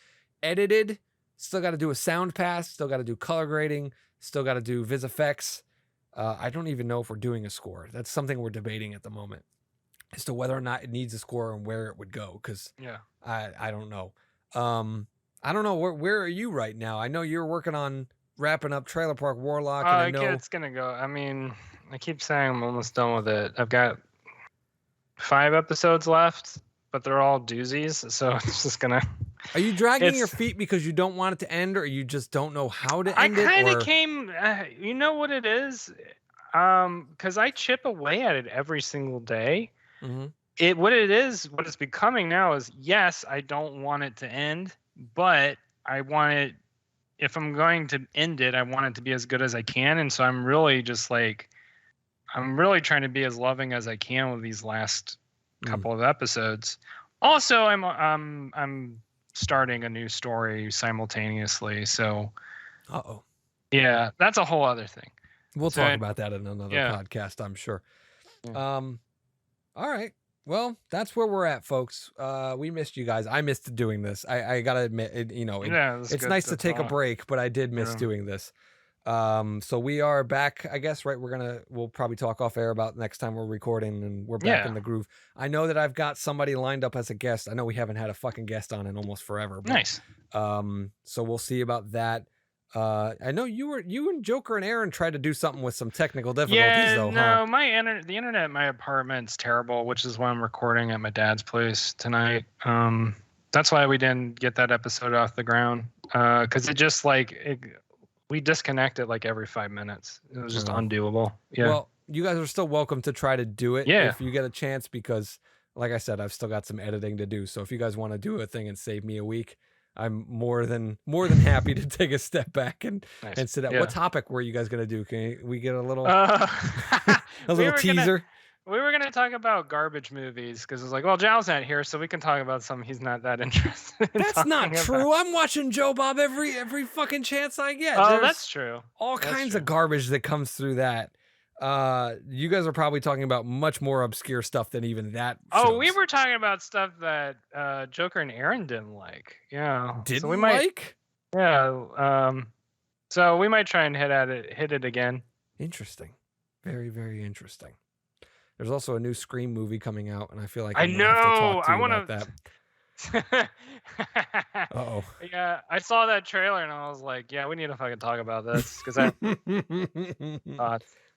edited. Still got to do a sound pass. Still got to do color grading. Still got to do VisFX. I don't even know if we're doing a score. That's something we're debating at the moment as to whether or not it needs a score and where it would go. Because I don't know. I don't know where are you right now? I know you're working on wrapping up Trailer Park Warlock. And I know
it's gonna go. I mean, I keep saying I'm almost done with it. I've got 5 episodes left, but they're all doozies, so it's just gonna.
Are you dragging your feet because you don't want it to end, or you just don't know how to end it?
I kind of came. You know what it is? Because I chip away at it every single day. Mm-hmm. What it's becoming now is, yes, I don't want it to end, but I want it. If I'm going to end it, I want it to be as good as I can, and so I'm really just like, I'm really trying to be as loving as I can with these last couple of episodes. Also, I'm starting a new story simultaneously. So
Uh-oh.
yeah, that's a whole other thing.
We'll
So
talk about that in another
yeah.
podcast, I'm sure.
Yeah.
All right. Well, that's where we're at, folks. We missed you guys. I missed doing this. I gotta admit,
It's
it's
good
nice to take a
talk.
break, but I did miss
Yeah.
doing this. So we are back, I guess, right? We'll probably talk off air about next time we're recording, and we're back in the groove. I know that I've got somebody lined up as a guest. I know we haven't had a fucking guest on in almost forever, but
Nice.
so we'll see about that. I know you and Joker and Aaron tried to do something with some technical difficulties, though, huh?
No, the internet in my apartment's terrible, which is why I'm recording at my dad's place tonight. That's why we didn't get that episode off the ground. Because it just we disconnect it like every 5 minutes. It was just undoable. Yeah.
Well, you guys are still welcome to try to do it if you get a chance, because like I said, I've still got some editing to do. So if you guys want to do a thing and save me a week, I'm more than happy to take a step back and sit down. What topic were you guys gonna do? Can we get a little a little teaser?
We were gonna talk about garbage movies because it's like, well, Giles not here, so we can talk about something he's not that interested in.
That's not true. I'm watching Joe Bob every fucking chance I get.
Oh, that's true.
All kinds of garbage that comes through that. You guys are probably talking about much more obscure stuff than even that.
Oh, we were talking about stuff that Joker and Aaron didn't like. Yeah.
Didn't so we might, like?
Yeah. So we might try and hit it again.
Interesting. Very, very interesting. There's also a new Scream movie coming out, and I feel like
I know.
I want to that. Uh-oh.
Yeah, I saw that trailer and I was like, yeah, we need to fucking talk about this because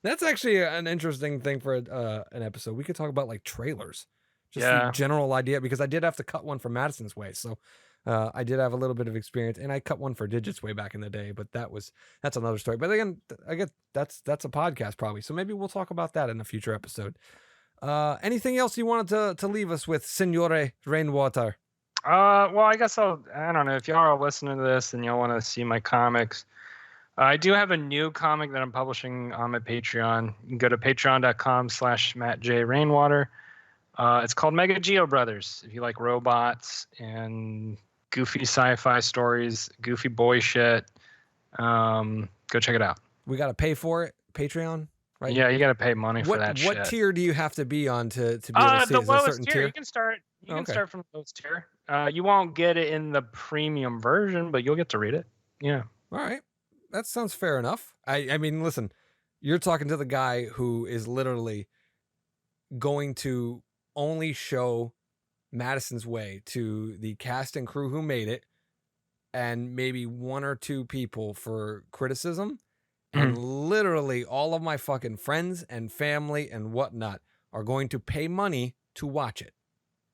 that's actually an interesting thing for an episode. We could talk about like trailers, just the general idea, because I did have to cut one for Madison's Way, so I did have a little bit of experience, and I cut one for Digit's Way back in the day, but that's another story. But again, I guess that's a podcast probably, so maybe we'll talk about that in a future episode. Anything else you wanted to leave us with, Signore Rainwater?
Well, I guess I don't know if y'all are listening to this and y'all want to see my comics. I do have a new comic that I'm publishing on my Patreon. You can go to patreon.com/MattJRainwater. It's called Mega Geo Brothers. If you like robots and goofy sci-fi stories, goofy boy shit, go check it out.
We got to pay for it, Patreon, right?
Yeah, you got to pay money for that shit.
What tier do you have to be on to be able to see?
The
Is
lowest
a certain tier?
You can start from the lowest tier. You won't get it in the premium version, but you'll get to read it. Yeah.
All right. That sounds fair enough. I mean, listen, you're talking to the guy who is literally going to only show Madison's Way to the cast and crew who made it, and maybe one or two people for criticism. And literally all of my fucking friends and family and whatnot are going to pay money to watch it.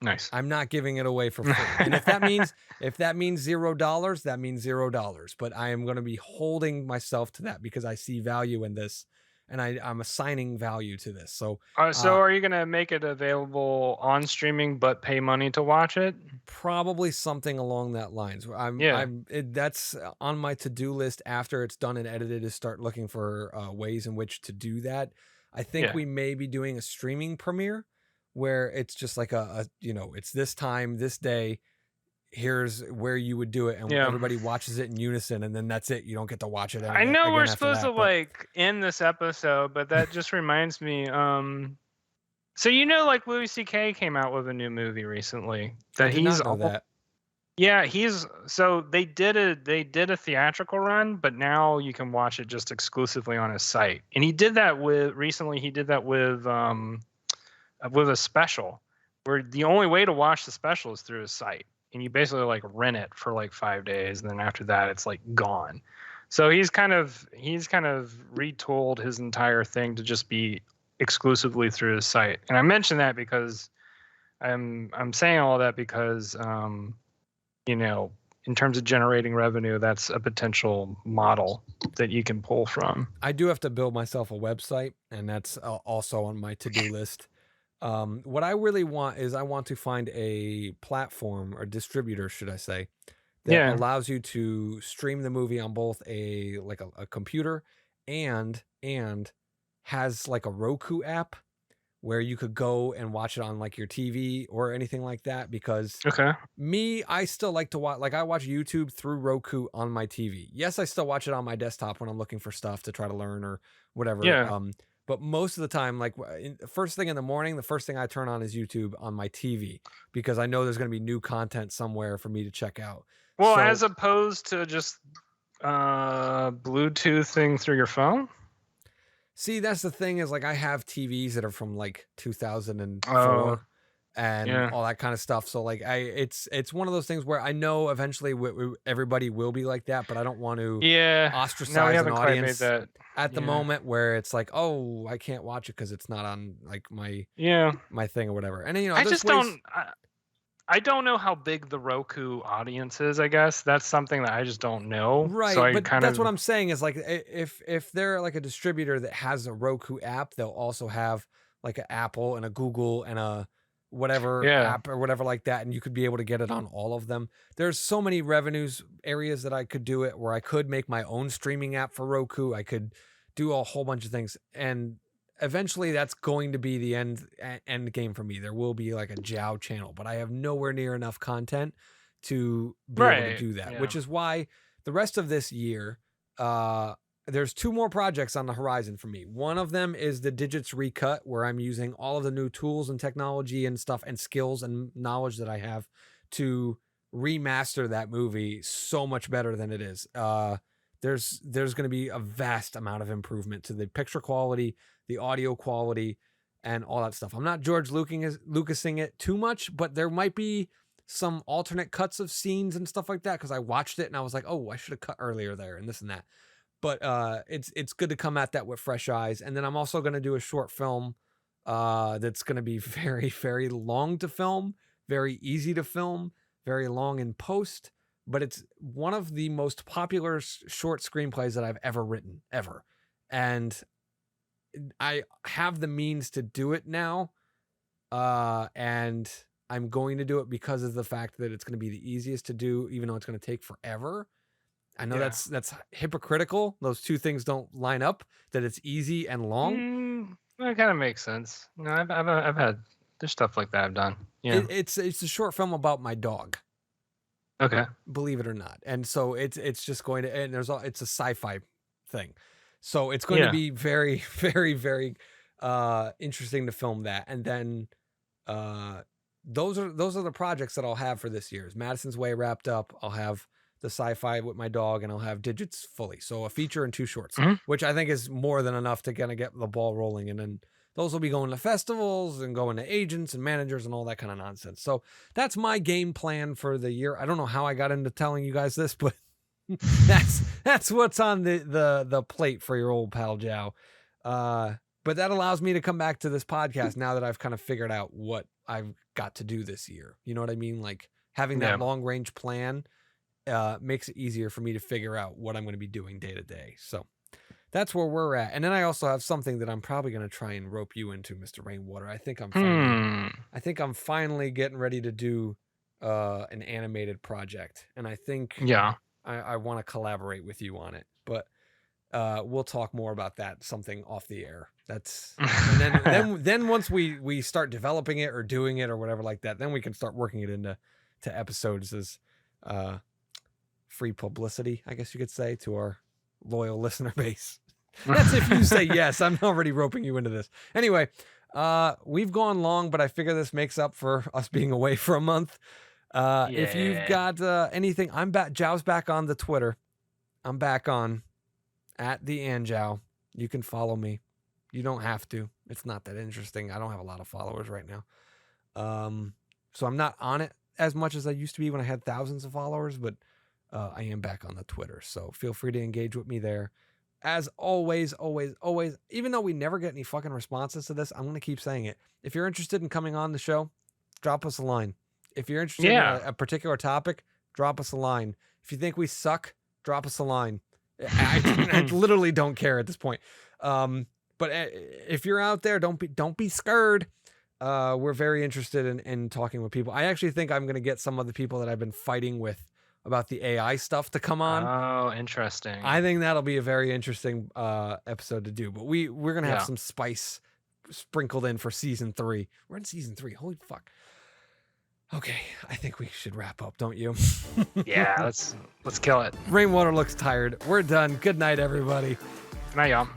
Nice.
I'm not giving it away for free. And if that means $0, that means $0. But I am going to be holding myself to that because I see value in this, and I'm assigning value to this. So
are you going to make it available on streaming but pay money to watch it?
Probably something along that lines. That's on my to-do list after it's done and edited, is start looking for ways in which to do that. I think we may be doing a streaming premiere where it's just like it's this time, this day, here's where you would do it, and everybody watches it in unison, and then that's it. You don't get to watch it.
I know we're supposed to end this episode, but that just reminds me. So like Louis C.K. came out with a new movie recently that he's
know that.
Yeah, so they did a theatrical run, but now you can watch it just exclusively on his site. And he did that with a special where the only way to watch the special is through his site, and you basically rent it for 5 days, and then after that it's gone. So he's kind of retooled his entire thing to just be exclusively through his site. And I mention that because I'm saying all that because in terms of generating revenue, that's a potential model that you can pull from.
I do have to build myself a website, and that's also on my to-do list. What I really want is I want to find a platform, or distributor, should I say, that allows you to stream the movie on both a computer and has a Roku app where you could go and watch it on like your TV or anything like that. Because
Okay.
I still like to watch, like I watch YouTube through Roku on my TV. Yes, I still watch it on my desktop when I'm looking for stuff to try to learn or whatever.
Yeah.
But most of the time, like first thing in the morning, the first thing I turn on is YouTube on my TV because I know there's going to be new content somewhere for me to check out.
Well,
So-
as opposed to just Bluetoothing through your phone.
See, that's the thing is like I have TVs that are from like 2004
Oh,
and
yeah.
all that kind of stuff. So like it's one of those things where I know eventually everybody will be like that, but I don't want to
Yeah.
ostracize
No, we
an
haven't quite made
audience
that.
at the
Yeah.
moment where it's like, oh, I can't watch it because it's not on like
Yeah.
my thing or whatever. And you know,
I
there's
just
ways-
don't. I don't know how big the Roku audience is. I guess that's something that I just don't know.
Right,
So I
but
kind
that's
of.
what I'm saying is like if they're like a distributor that has a Roku app, they'll also have like an Apple and a Google and a whatever
Yeah.
app or whatever like that, and you could be able to get it on all of them. There's so many revenues areas that I could do it where I could make my own streaming app for Roku. I could do a whole bunch of things, and eventually that's going to be the end game for me. There will be like a Jow channel, but I have nowhere near enough content to be able to
Right,
do that,
yeah.
which is why the rest of this year, there's 2 more projects on the horizon for me. One of them is the Digits Recut, where I'm using all of the new tools and technology and stuff and skills and knowledge that I have to remaster that movie so much better than it is. There's going to be a vast amount of improvement to the picture quality, the audio quality, and all that stuff. I'm not George Lucasing it too much, but there might be some alternate cuts of scenes and stuff like that because I watched it and I was like, oh, I should have cut earlier there and this and that. But it's good to come at that with fresh eyes. And then I'm also going to do a short film that's going to be very, very long to film, very easy to film, very long in post. But it's one of the most popular short screenplays that I've ever written, ever. And I have the means to do it now. And I'm going to do it because of the fact that it's going to be the easiest to do, even though it's going to take forever. I know
Yeah.
that's hypocritical. Those two things don't line up, that it's easy and long.
That kind of makes sense. No, I've had there's stuff like that I've done. Yeah.
It's a short film about my dog,
Okay.
believe it or not. And so it's just going to, and it's a sci-fi thing. So it's going to
Yeah.
be very, very, very interesting to film that. And then those are the projects that I'll have for this year. Madison's Way wrapped up. I'll have the sci-fi with my dog, and I'll have Digits fully. So a feature and 2 shorts,
Mhm.
which I think is more than enough to kind of get the ball rolling. And then those will be going to festivals and going to agents and managers and all that kind of nonsense. So that's my game plan for the year. I don't know how I got into telling you guys this, but that's what's on the plate for your old pal Jow. But that allows me to come back to this podcast now that I've kind of figured out what I've got to do this year. You know what I mean? Like having that
Yeah.
long range plan makes it easier for me to figure out what I'm going to be doing day to day. So that's where we're at. And then I also have something that I'm probably going to try and rope you into, Mr. Rainwater. I think I'm finally getting ready to do an animated project, and I think
Yeah.
I want to collaborate with you on it. But we'll talk more about that something off the air. That's and then once we start developing it or doing it or whatever like that, then we can start working it into episodes as free publicity, I guess you could say, to our loyal listener base. That's if you say yes. I'm already roping you into this. Anyway, we've gone long, but I figure this makes up for us being away for a month. If you've
Yeah.
got anything, I'm back. Jow's back on the Twitter. I'm back on at the Anjow. You can follow me. You don't have to. It's not that interesting. I don't have a lot of followers right now. So I'm not on it as much as I used to be when I had thousands of followers, but I am back on the Twitter. So feel free to engage with me there. As always, even though we never get any fucking responses to this, I'm going to keep saying it. If you're interested in coming on the show, drop us a line. If you're interested in a particular topic, drop us a line. If you think we suck, drop us a line. I literally don't care at this point. But if you're out there, don't be scared. We're very interested in talking with people. I actually think I'm going to get some of the people that I've been fighting with about the AI stuff to come on.
Oh, interesting.
I think that'll be a very interesting episode to do. But we're going to have some spice sprinkled in for season 3. We're in season 3. Holy fuck. Okay, I think we should wrap up, don't you?
Yeah, let's kill it.
Rainwater looks tired. We're done. Good night, everybody.
Good night, y'all.